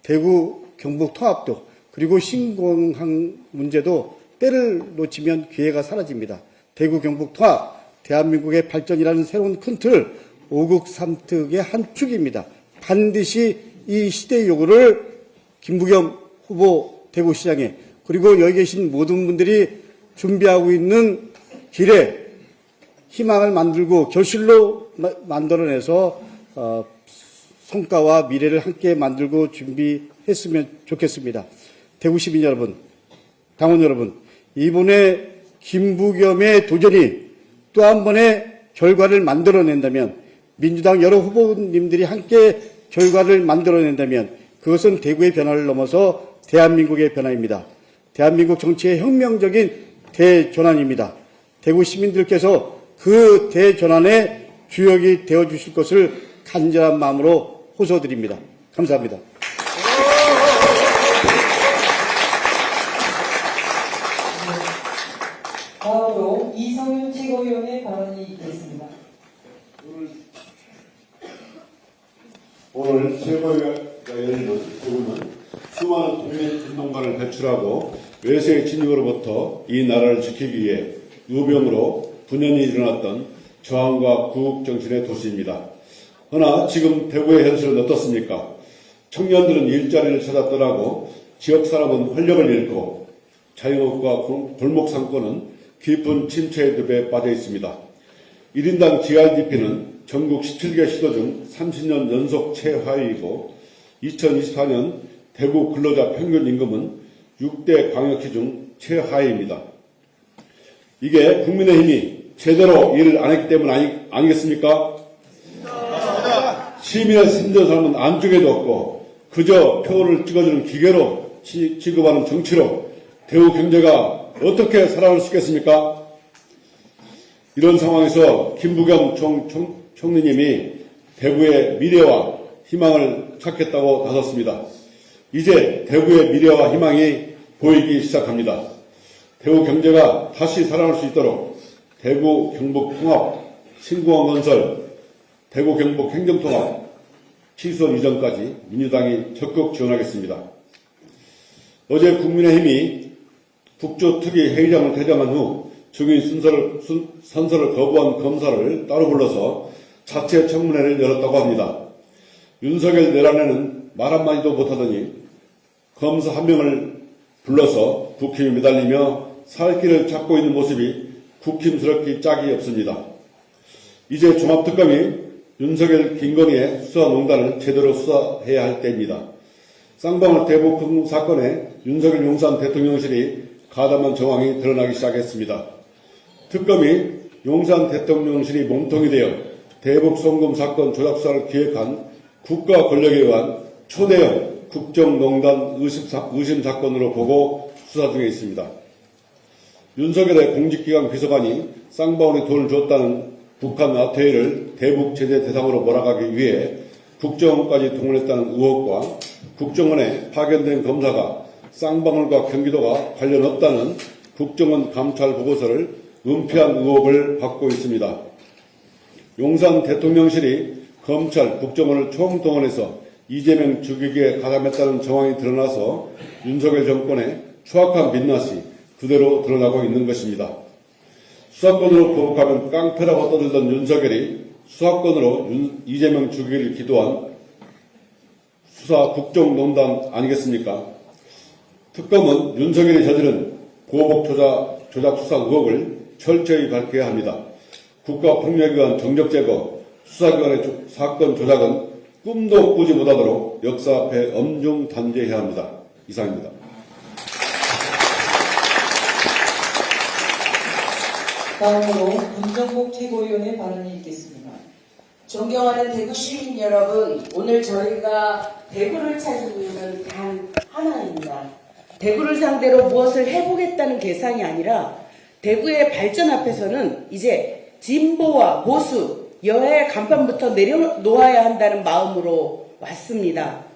[SPEAKER 10] 대구 경북 통합도 그리고 신공항 문제도 때를 놓치면 기회가 사라집니다. 대구 경북 통합, 대한민국의 발전이라는 새로운 큰 틀, 5국 3특의 한 축입니다. 반드시 이 시대의 요구를 김부겸 후보 대구시장에 그리고 여기 계신 모든 분들이 준비하고 있는 길에 희망을 만들고 결실로 만들어내서 성과와 미래를 함께 만들고 준비했으면 좋겠습니다. 대구 시민 여러분, 당원 여러분, 이번에 김부겸의 도전이 또 한 번의 결과를 만들어낸다면, 민주당 여러 후보님들이 함께 결과를 만들어낸다면 그것은 대구의 변화를 넘어서 대한민국의 변화입니다. 대한민국 정치의 혁명적인 대전환입니다. 대구 시민들께서 그 대전환의 주역이 되어주실 것을 간절한 마음으로 호소드립니다. 감사합니다.
[SPEAKER 16] 다음으로 이성윤 최고위원의 발언이 있겠습니다.
[SPEAKER 9] 오늘 최고위가 열리는 대구는 수많은 독립운동가를 배출하고 외세의 진입으로부터 이 나라를 지키기 위해 유병으로 분연히 일어났던 저항과 구국정신의 도시입니다. 그러나 지금 대구의 현실은 어떻습니까? 청년들은 일자리를 찾아 떠나고 지역 사람은 활력을 잃고 자영업과 골목 상권은 깊은 침체의 늪에 빠져 있습니다. 1인당 GRDP는 전국 17개 시도 중 30년 연속 최하위이고 2024년 대구 근로자 평균 임금은 6대 광역시 중 최하위입니다. 이게 국민의힘이 제대로 일을 안 했기 때문 아니겠습니까? 시민의 힘든 사람은 안쪽에도 없고 그저 표를 찍어주는 기계로 취급하는 정치로 대구 경제가 어떻게 살아날 수 있겠습니까? 이런 상황에서 김부겸 총리님이 대구의 미래와 희망을 찾겠다고 나섰습니다. 이제 대구의 미래와 희망이 보이기 시작합니다. 대구 경제가 다시 살아날 수 있도록 대구 경북 통합, 신공항 건설, 대구 경북 행정통합 취소 이전까지 민주당이 적극 지원하겠습니다. 어제 국민의힘이 국조특위 회의장을 개장한 후 증인 선서를 거부한 검사를 따로 불러서 자체 청문회를 열었다고 합니다. 윤석열 내란에는 말 한마디도 못하더니 검사 한 명을 불러서 국힘에 매달리며 살 길을 찾고 있는 모습이 국힘스럽기 짝이 없습니다. 이제 종합특검이 윤석열 김건희의 수사농단을 제대로 수사해야 할 때입니다. 쌍방울 대북 사건에 윤석열 용산 대통령실이 가담한 정황이 드러나기 시작했습니다. 특검이 용산 대통령실이 몸통이 되어 대북 송금 사건 조작 수사를 기획한 국가 권력에 의한 초대형 국정농단 의심 사건으로 보고 수사 중에 있습니다. 윤석열의 공직기관 비서관이 쌍방울이 돈을 줬다는 북한 나태회를 대북 제재 대상으로 몰아가기 위해 국정원까지 동원했다는 의혹과 국정원에 파견된 검사가 쌍방울과 경기도가 관련 없다는 국정원 감찰 보고서를 은폐한 의혹을 받고 있습니다. 용산 대통령실이 검찰, 국정원을 총동원해서 이재명 죽이기에 가담했다는 정황이 드러나서 윤석열 정권의 추악한 민낯이 그대로 드러나고 있는 것입니다. 수사권으로 보복하면 깡패라고 떠들던 윤석열이 수사권으로 이재명 죽이기를 기도한 수사 국정농단 아니겠습니까? 특검은 윤석열이 저지른 보복 조작 수사 의혹을 철저히 밝혀야 합니다. 국가폭력기관 정적 제거, 수사기관의 사건 조작은 꿈도 꾸지 못하도록 역사 앞에 엄중 단죄해야 합니다. 이상입니다.
[SPEAKER 16] 다음으로 문정복 최고위원의 발언이 있겠습니다.
[SPEAKER 11] 존경하는 대구 시민 여러분, 오늘 저희가 대구를 찾은 이유는 단 하나입니다. 대구를 상대로 무엇을 해보겠다는 계산이 아니라 대구의 발전 앞에서는 이제 진보와 보수, 여야의 간판부터 내려놓아야 한다는 마음으로 왔습니다.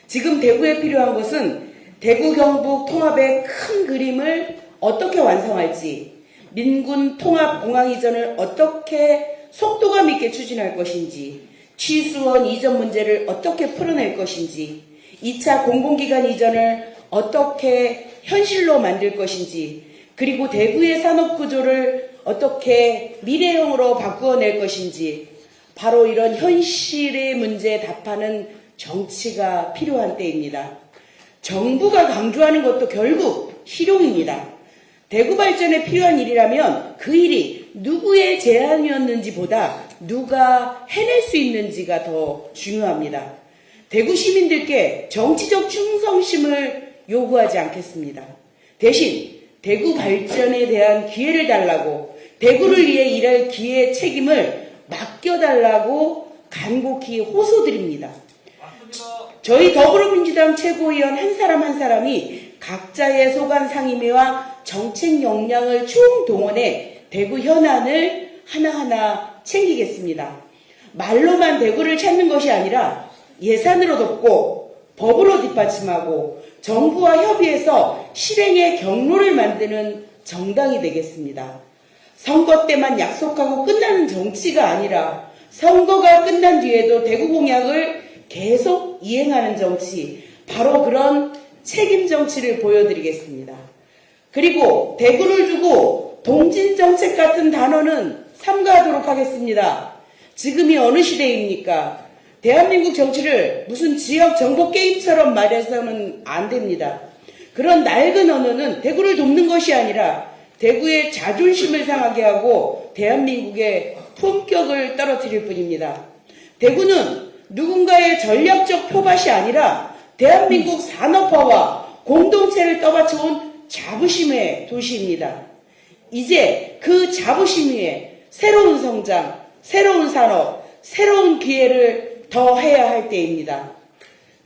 [SPEAKER 11] 지금 대구에 필요한 것은 대구 경북 통합의 큰 그림을 어떻게 완성할지, 민군 통합 공항 이전을 어떻게 속도감 있게 추진할 것인지, 취수원 이전 문제를 어떻게 풀어낼 것인지, 2차 공공기관 이전을 어떻게 현실로 만들 것인지, 그리고 대구의 산업구조를 어떻게 미래형으로 바꾸어낼 것인지, 바로 이런 현실의 문제에 답하는 정치가 필요한 때입니다. 정부가 강조하는 것도 결국 실용입니다. 대구 발전에 필요한 일이라면 그 일이 누구의 제안이었는지 보다 누가 해낼 수 있는지가 더 중요합니다. 대구 시민들께 정치적 충성심을 요구하지 않겠습니다. 대신 대구 발전에 대한 기회를 달라고, 대구를 위해 일할 기회 책임을 맡겨달라고 간곡히 호소드립니다. 저희 더불어민주당 최고위원 한 사람 한 사람이 각자의 소관 상임위와 정책 역량을 총동원해 대구 현안을 하나하나 챙기겠습니다. 말로만 대구를 찾는 것이 아니라 예산으로 돕고 법으로 뒷받침하고 정부와 협의해서 실행의 경로를 만드는 정당이 되겠습니다. 선거 때만 약속하고 끝나는 정치가 아니라 선거가 끝난 뒤에도 대구 공약을 계속 이행하는 정치, 바로 그런 책임 정치를 보여드리겠습니다. 그리고 대구를 두고 동진정책 같은 단어는 삼가하도록 하겠습니다. 지금이 어느 시대입니까? 대한민국 정치를 무슨 지역 정보 게임처럼 말해서는 안 됩니다. 그런 낡은 언어는 대구를 돕는 것이 아니라 대구의 자존심을 상하게 하고 대한민국의 품격을 떨어뜨릴 뿐입니다. 대구는 누군가의 전략적 표밭이 아니라 대한민국 산업화와 공동체를 떠받쳐온 자부심의 도시입니다. 이제 그 자부심 위에 새로운 성장, 새로운 산업, 새로운 기회를 더해야 할 때입니다.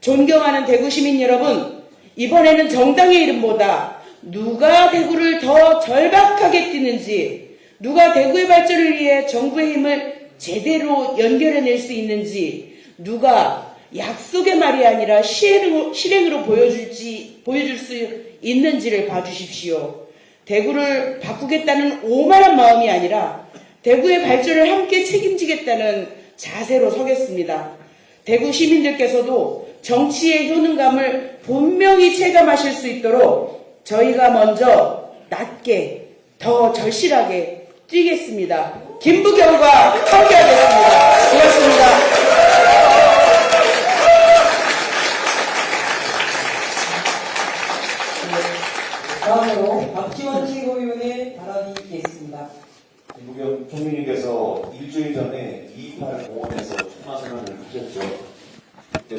[SPEAKER 11] 존경하는 대구 시민 여러분, 이번에는 정당의 이름보다 누가 대구를 더 절박하게 뛰는지, 누가 대구의 발전을 위해 정부의 힘을 제대로 연결해낼 수 있는지, 누가 약속의 말이 아니라 실행으로 보여줄 수 있는지를 봐주십시오. 대구를 바꾸겠다는 오만한 마음이 아니라 대구의 발전을 함께 책임지겠다는 자세로 서겠습니다. 대구 시민들께서도 정치의 효능감을 분명히 체감하실 수 있도록 저희가 먼저 낮게, 더 절실하게 뛰겠습니다. 김부겸과 함께하겠습니다. 고맙습니다.
[SPEAKER 16] 다음으로 박지원 최고위원의 발언이 있겠습니다.
[SPEAKER 19] 김부겸 총리님께서 일주일 전에 228 공원에서 출마선언을 하셨죠.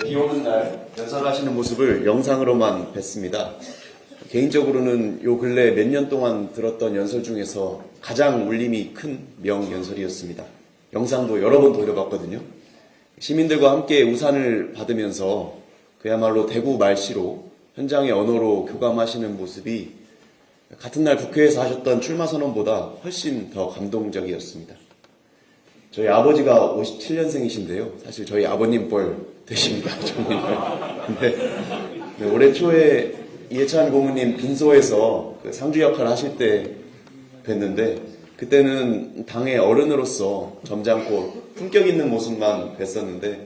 [SPEAKER 19] 비 오는 날 연설하시는 모습을 영상으로만 뵀습니다. 개인적으로는 요 근래 몇 년 동안 들었던 연설 중에서 가장 울림이 큰 명연설이었습니다. 영상도 여러 번 돌려봤거든요. 시민들과 함께 우산을 받으면서 그야말로 대구 말씨로 현장의 언어로 교감하시는 모습이 같은 날 국회에서 하셨던 출마선언보다 훨씬 더 감동적이었습니다. 저희 아버지가 57년생이신데요. 사실 저희 아버님 뻘 되십니다. 근데 올해 초에 이해찬 고문님 빈소에서 그 상주 역할을 하실 때 뵀는데 그때는 당의 어른으로서 점잖고 품격 있는 모습만 뵀었는데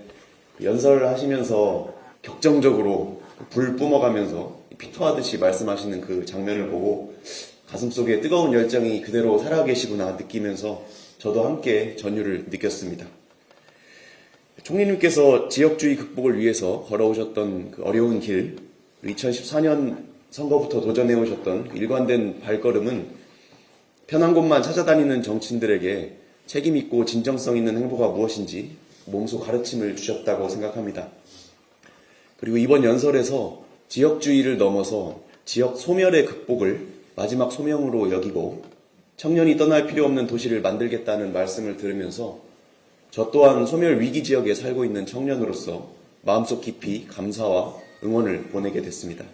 [SPEAKER 19] 연설을 하시면서 격정적으로 불 뿜어가면서 피토하듯이 말씀하시는 그 장면을 보고 가슴속에 뜨거운 열정이 그대로 살아계시구나 느끼면서 저도 함께 전율을 느꼈습니다. 총리님께서 지역주의 극복을 위해서 걸어오셨던 그 어려운 길, 2014년 선거부터 도전해오셨던 일관된 발걸음은 편한 곳만 찾아다니는 정치인들에게 책임있고 진정성 있는 행보가 무엇인지 몸소 가르침을 주셨다고 생각합니다. 그리고 이번 연설에서 지역주의를 넘어서 지역 소멸의 극복을 마지막 소명으로 여기고 청년이 떠날 필요 없는 도시를 만들겠다는 말씀을 들으면서 저 또한 소멸 위기 지역에 살고 있는 청년으로서 마음속 깊이 감사와 응원을 보내게 됐습니다.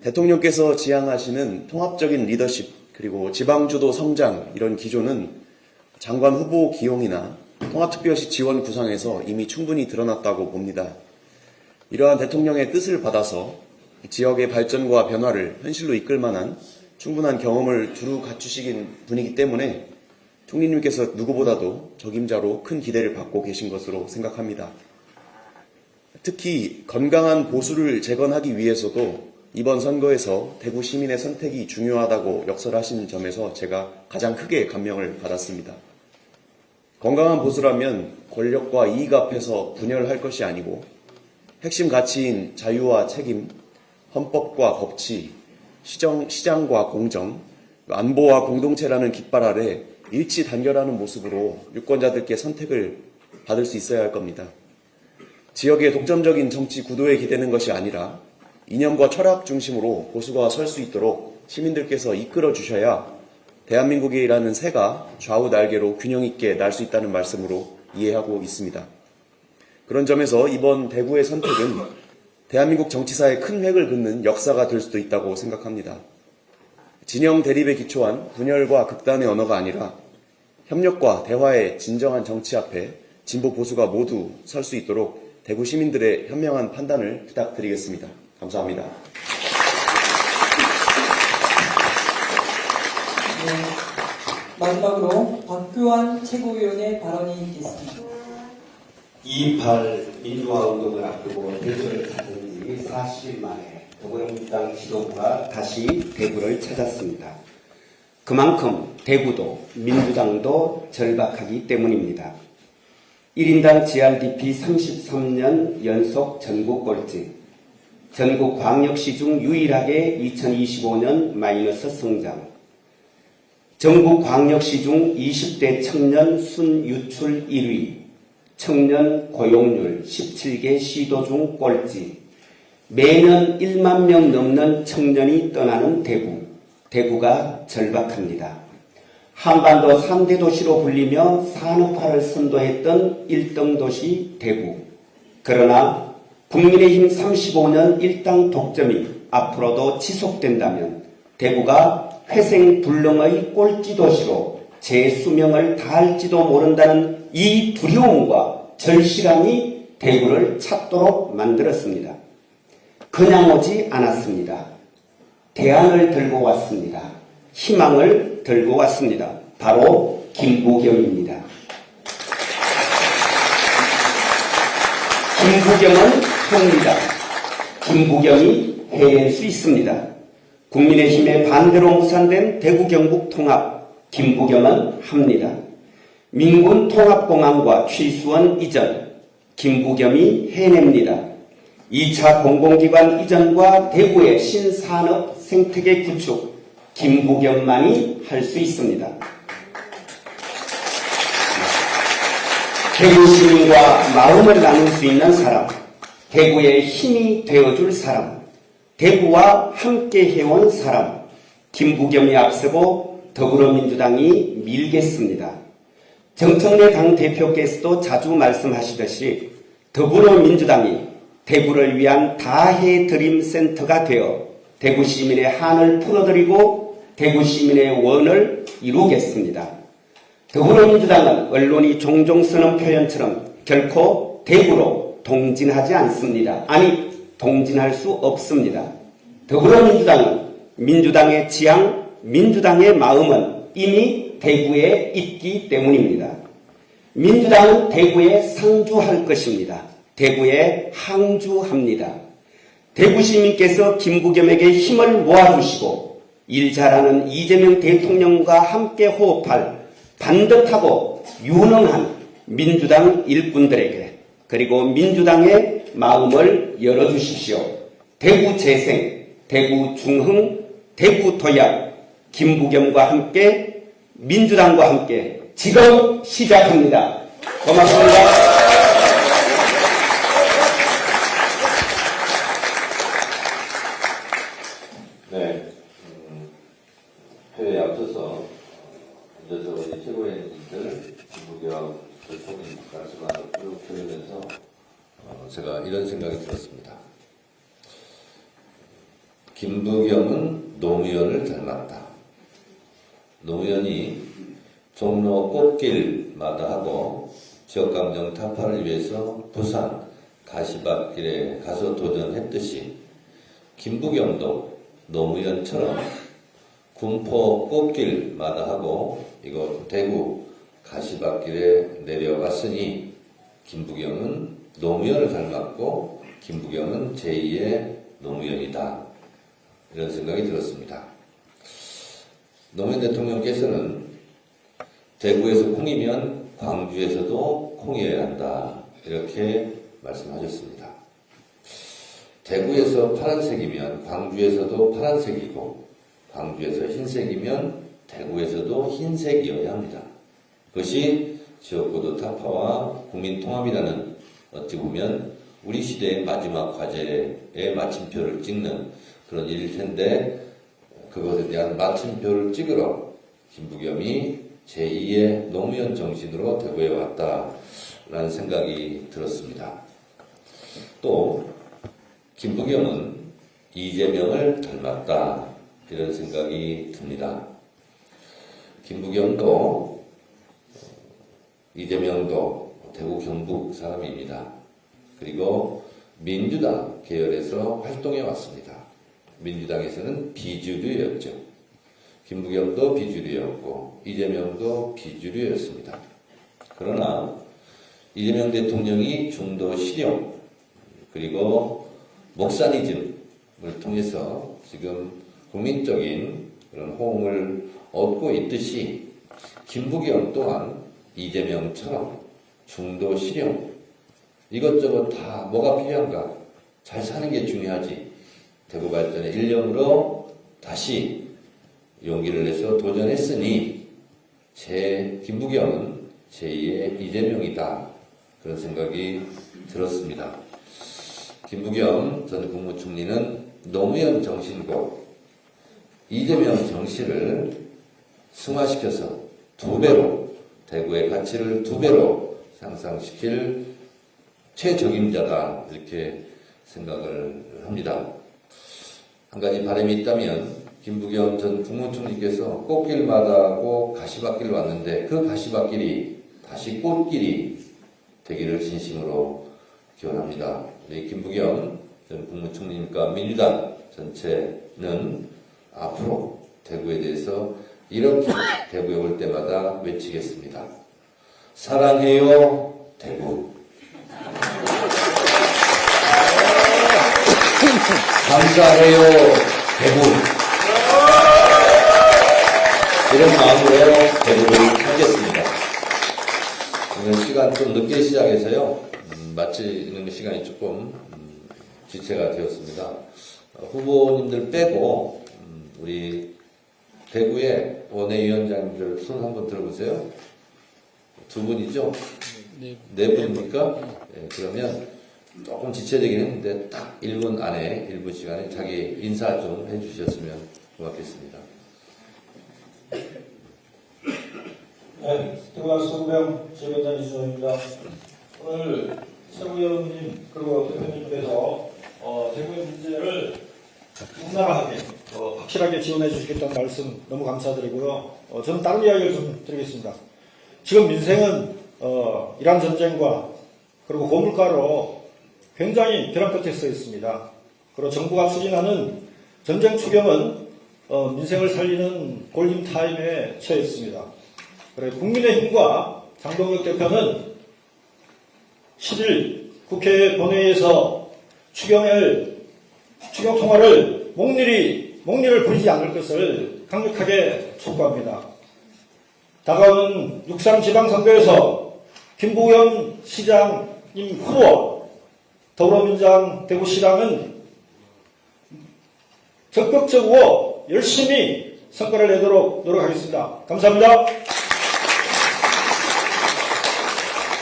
[SPEAKER 19] 대통령께서 지향하시는 통합적인 리더십 그리고 지방주도 성장 이런 기조는 장관 후보 기용이나 통합특별시 지원 구상에서 이미 충분히 드러났다고 봅니다. 이러한 대통령의 뜻을 받아서 지역의 발전과 변화를 현실로 이끌 만한 충분한 경험을 두루 갖추시긴 분이기 때문에 총리님께서 누구보다도 적임자로 큰 기대를 받고 계신 것으로 생각합니다. 특히 건강한 보수를 재건하기 위해서도 이번 선거에서 대구 시민의 선택이 중요하다고 역설하신 점에서 제가 가장 크게 감명을 받았습니다. 건강한 보수라면 권력과 이익 앞에서 분열할 것이 아니고 핵심 가치인 자유와 책임, 헌법과 법치, 시장과 공정, 안보와 공동체라는 깃발 아래 일치 단결하는 모습으로 유권자들께 선택을 받을 수 있어야 할 겁니다. 지역의 독점적인 정치 구도에 기대는 것이 아니라 이념과 철학 중심으로 보수가 설 수 있도록 시민들께서 이끌어 주셔야 대한민국이라는 새가 좌우 날개로 균형 있게 날 수 있다는 말씀으로 이해하고 있습니다. 그런 점에서 이번 대구의 선택은 대한민국 정치사에 큰 획을 긋는 역사가 될 수도 있다고 생각합니다. 진영 대립에 기초한 분열과 극단의 언어가 아니라 협력과 대화의 진정한 정치 앞에 진보 보수가 모두 설 수 있도록 대구 시민들의 현명한 판단을 부탁드리겠습니다. 감사합니다.
[SPEAKER 16] 마지막으로 박규환 최고위원의 발언이 있겠습니다.
[SPEAKER 13] 2.28 민주화운동을 앞두고 대구를 찾은 지 40일 만에 더불어민주당 지도부가 다시 대구를 찾았습니다. 그만큼 대구도 민주당도 절박하기 때문입니다. 1인당 GRDP 33년 연속 전국 꼴찌, 전국 광역시 중 유일하게 2025년 마이너스 성장, 전국 광역시 중 20대 청년 순유출 1위, 청년 고용률 17개 시도 중 꼴찌, 매년 1만 명 넘는 청년이 떠나는 대구, 대구가 절박합니다. 한반도 3대 도시로 불리며 산업화를 선도했던 1등 도시 대구. 그러나 국민의힘 35년 일당 독점이 앞으로도 지속된다면 대구가 회생불능의 꼴찌 도시로 제 수명을 다할지도 모른다는 이 두려움과 절실함이 대구를 찾도록 만들었습니다. 그냥 오지 않았습니다. 대안을 들고 왔습니다. 희망을 들고 왔습니다. 바로 김부겸입니다. 김부겸은 합니다. 김부겸이 해낼 수 있습니다. 국민의힘의 반대로 무산된 대구 경북 통합, 김부겸은 합니다. 민군 통합공항과 취수원 이전, 김부겸이 해냅니다. 2차 공공기관 이전과 대구의 신산업 생태계 구축, 김부겸만이 할 수 있습니다. 대구 시민과 마음을 나눌 수 있는 사람, 대구의 힘이 되어줄 사람, 대구와 함께 해온 사람, 김부겸이 앞서고 더불어민주당이 밀겠습니다. 정청래 당대표께서도 자주 말씀하시듯이 더불어민주당이 대구를 위한 다해드림 센터가 되어 대구 시민의 한을 풀어드리고 대구 시민의 원을 이루겠습니다. 더불어민주당은 언론이 종종 쓰는 표현처럼 결코 대구로 동진하지 않습니다. 아니, 동진할 수 없습니다. 더불어민주당은 민주당의 지향, 민주당의 마음은 이미 대구에 있기 때문입니다. 민주당은 대구에 상주할 것입니다. 대구에 항주합니다. 대구 시민께서 김부겸에게 힘을 모아주시고 일 잘하는 이재명 대통령과 함께 호흡할 반듯하고 유능한 민주당 일꾼들에게 그리고 민주당의 마음을 열어주십시오. 대구 재생, 대구 중흥, 대구 도약, 김부겸과 함께 민주당과 함께 지금 시작합니다. 고맙습니다.
[SPEAKER 2] 네, 회의에 앞서서 먼저 우리 최고위원님들 김부겸 대통령 말씀을 쭉 들으면서 제가 이런 생각이 들었습니다. 김부겸은 노무현을 닮았다. 노무현이 종로 꽃길마다 하고 지역감정 타파를 위해서 부산 가시밭길에 가서 도전했듯이 김부겸도 노무현처럼 군포 꽃길마다 하고 이곳 대구 가시밭길에 내려갔으니 김부겸은 노무현을 닮았고 김부겸은 제2의 노무현이다. 이런 생각이 들었습니다. 노무현 대통령께서는 대구에서 콩이면 광주에서도 콩이어야 한다. 이렇게 말씀하셨습니다. 대구에서 파란색이면 광주에서도 파란색이고 광주에서 흰색이면 대구에서도 흰색이어야 합니다. 그것이 지역구도 타파와 국민통합이라는 어찌 보면 우리 시대의 마지막 과제에 마침표를 찍는 그런 일일 텐데 그것에 대한 마침표를 찍으러 김부겸이 제2의 노무현 정신으로 대구에 왔다라는 생각이 들었습니다. 또 김부겸은 이재명을 닮았다 이런 생각이 듭니다. 김부겸도 이재명도 대구 경북 사람입니다. 그리고 민주당 계열에서 활동해 왔습니다. 민주당에서는 비주류였죠. 김부겸도 비주류였고 이재명도 비주류였습니다. 그러나 이재명 대통령이 중도 실용 그리고 목사니즘을 통해서 지금 국민적인 그런 호응을 얻고 있듯이 김부겸 또한 이재명처럼 중도 실용 이것저것 다 뭐가 필요한가 잘 사는 게 중요하지 대구 발전의 일념으로 다시 용기를 내서 도전했으니 김부겸은 제2의 이재명이다 그런 생각이 들었습니다. 김부겸 전 국무총리는 노무현 정신과 이재명 정신을 승화시켜서 2배로 대구의 가치를 2배로 상승시킬 최적임자다 이렇게 생각을 합니다. 한 가지 바람이 있다면 김부겸 전 국무총리께서 꽃길마다고 가시밭길을 왔는데 그 가시밭길이 다시 꽃길이 되기를 진심으로 기원합니다. 우리 김부겸 전 국무총리님과 민주당 전체는 앞으로 대구에 대해서 이렇게 대구에 올 때마다 외치겠습니다. 사랑해요 대구. 감사해요 대구. 이런 마음으로 대구를 하겠습니다. 오늘 시간 좀 늦게 시작해서요. 마치는 시간이 조금 지체가 되었습니다. 후보님들 빼고 우리 대구의 원외위원장님들 손 한번 들어보세요. 2분이죠? 네 분입니까? 네, 그러면 조금 지체되긴 했는데 딱 1분 안에 1분 시간에 자기 인사 좀 해주셨으면 고맙겠습니다.
[SPEAKER 20] 네, 대구시 서구병 지역위원장 이준호입니다. 오늘 최고위원님 그리고 대표님께서 대구의 문제를 적나라하게 확실하게 지원해 주시겠다는 말씀 너무 감사드리고요. 저는 다른 이야기를 좀 드리겠습니다. 지금 민생은 이란 전쟁과 그리고 고물가로 굉장히 벼랑 끝에 서 있습니다. 그리고 정부가 추진하는 전쟁 추경은 민생을 살리는 골든타임에 처해 있습니다. 그래 국민의힘과 장동혁 대표는 10일 국회 본회의에서 추경 통화를 목리를 부리지 않을 것을 강력하게 촉구합니다. 다가오는 6.3 지방선거에서 김부겸 시장님 후보와 더불어민주당 대구시장은 적극적으로 열심히 성과를 내도록 노력하겠습니다. 감사합니다.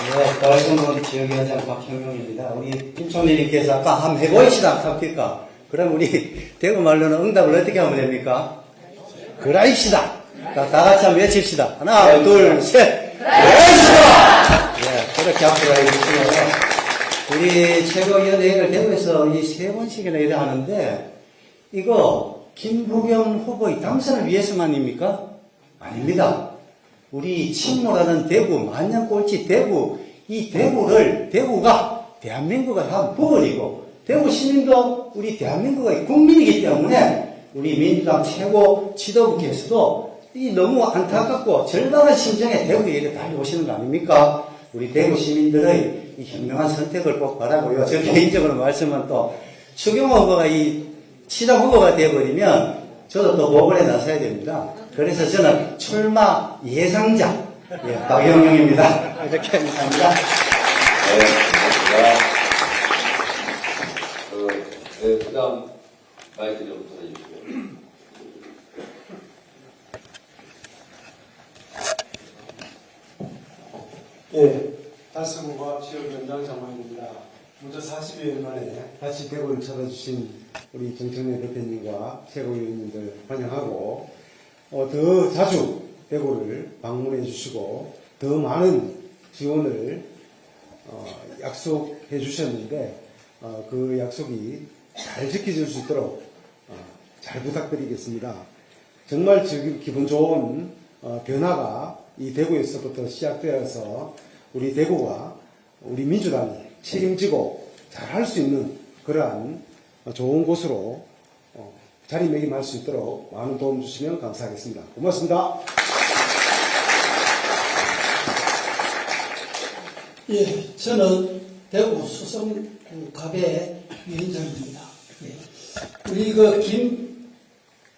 [SPEAKER 21] 네, 가을선거 지역위원장 박형용입니다. 우리 김 총리님께서 아까 한번 해보시다 합니까? 그럼 우리 대구 말로는 응답을 어떻게 하면 됩니까? 그라입시다. 다 같이 한번 외칩시다. 하나, 둘, 셋. 그라입시다! 네, 그렇게 앞으로 해주시면 우리 최고위원회의를 대구에서 이 3번씩이나 일을 하는데 이거 김부겸 후보의 당선을 위해서만입니까? 아닙니다. 우리 침몰하는 대구, 만년꼴찌 대구, 이 대구가 대한민국을 한 부분이고, 대구 시민도 우리 대한민국의 국민이기 때문에, 우리 민주당 최고 지도부께서도 이 너무 안타깝고 절박한 심정에 대구 얘기 달려오시는 거 아닙니까? 우리 대구 시민들의 이 현명한 선택을 꼭 바라고요. 저 개인적으로 말씀은 또, 추경호 후보가 이 시장 후보가 되어버리면, 저도 또 목을 해 나서야 됩니다. 그래서 저는 출마 예상자, 박영용입니다. 이렇게 합니다.
[SPEAKER 2] 네, 그 다음 마이크 좀 전해주시고.
[SPEAKER 22] 예, 달성과 지역위원장 장관입니다. 먼저 40여 일 만에 다시 대구를 찾아주신 우리 정청래 대표님과 최고위원님들 환영하고, 더 자주 대구를 방문해 주시고 더 많은 지원을 약속해 주셨는데 그 약속이 잘 지켜질 수 있도록 잘 부탁드리겠습니다. 정말 지금 기분 좋은 변화가 이 대구에서부터 시작되어서 우리 대구가 우리 민주당이 책임지고 잘 할 수 있는 그러한 좋은 곳으로 자리매김할 수 있도록 많은 도움 주시면 감사하겠습니다. 고맙습니다.
[SPEAKER 4] 예, 저는 대구 수성갑의 위원장입니다. 예. 우리 김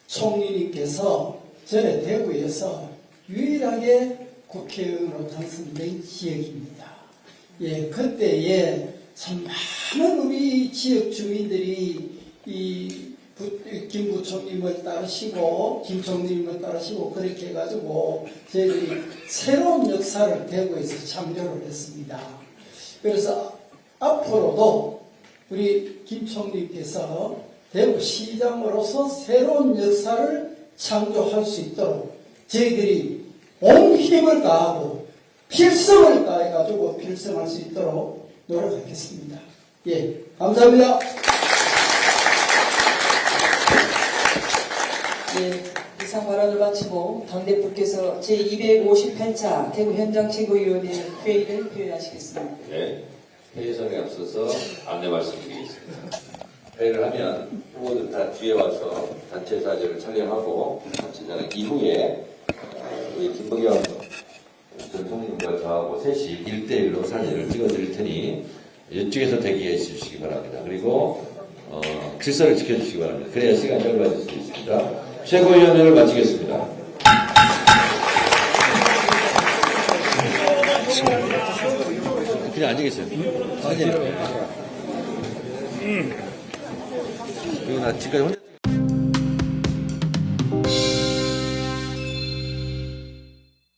[SPEAKER 4] 총리님께서 전에 대구에서 유일하게 국회의원으로 당선된 지역입니다. 예, 그때에 참 많은 우리 지역 주민들이 김 부총님을 따르시고 김 총리님을 따르시고 그렇게 해가지고 저희들이 새로운 역사를 대구에서 창조를 했습니다. 그래서 앞으로도 우리 김 총리께서 대구시장으로서 새로운 역사를 창조할 수 있도록 저희들이 온 힘을 다하고 필성을 다해가지고 필성할 수 있도록 노력하겠습니다. 예, 감사합니다.
[SPEAKER 16] 예, 이상 발언을 마치고 당대표께서 제250회차 대구 현장 최고위원회 회의를 표현하시겠습니다.
[SPEAKER 2] 네, 회의선에 앞서서 안내 말씀드리겠습니다. 회의를 하면 후보들 다 뒤에 와서 단체 사진을 촬영하고 단체 자랑 이후에 우리 김부겸 전 총리님과 저하고 셋이 1대1로 사진을 찍어드릴 테니 이쪽에서 대기해 주시기 바랍니다. 그리고 질서를 지켜주시기 바랍니다. 그래야 시간이 짧아질 수 있습니다. 최고위원회를 마치겠습니다. 그냥 앉아 계세요. 사진. 그리고 나 지금까지 혼자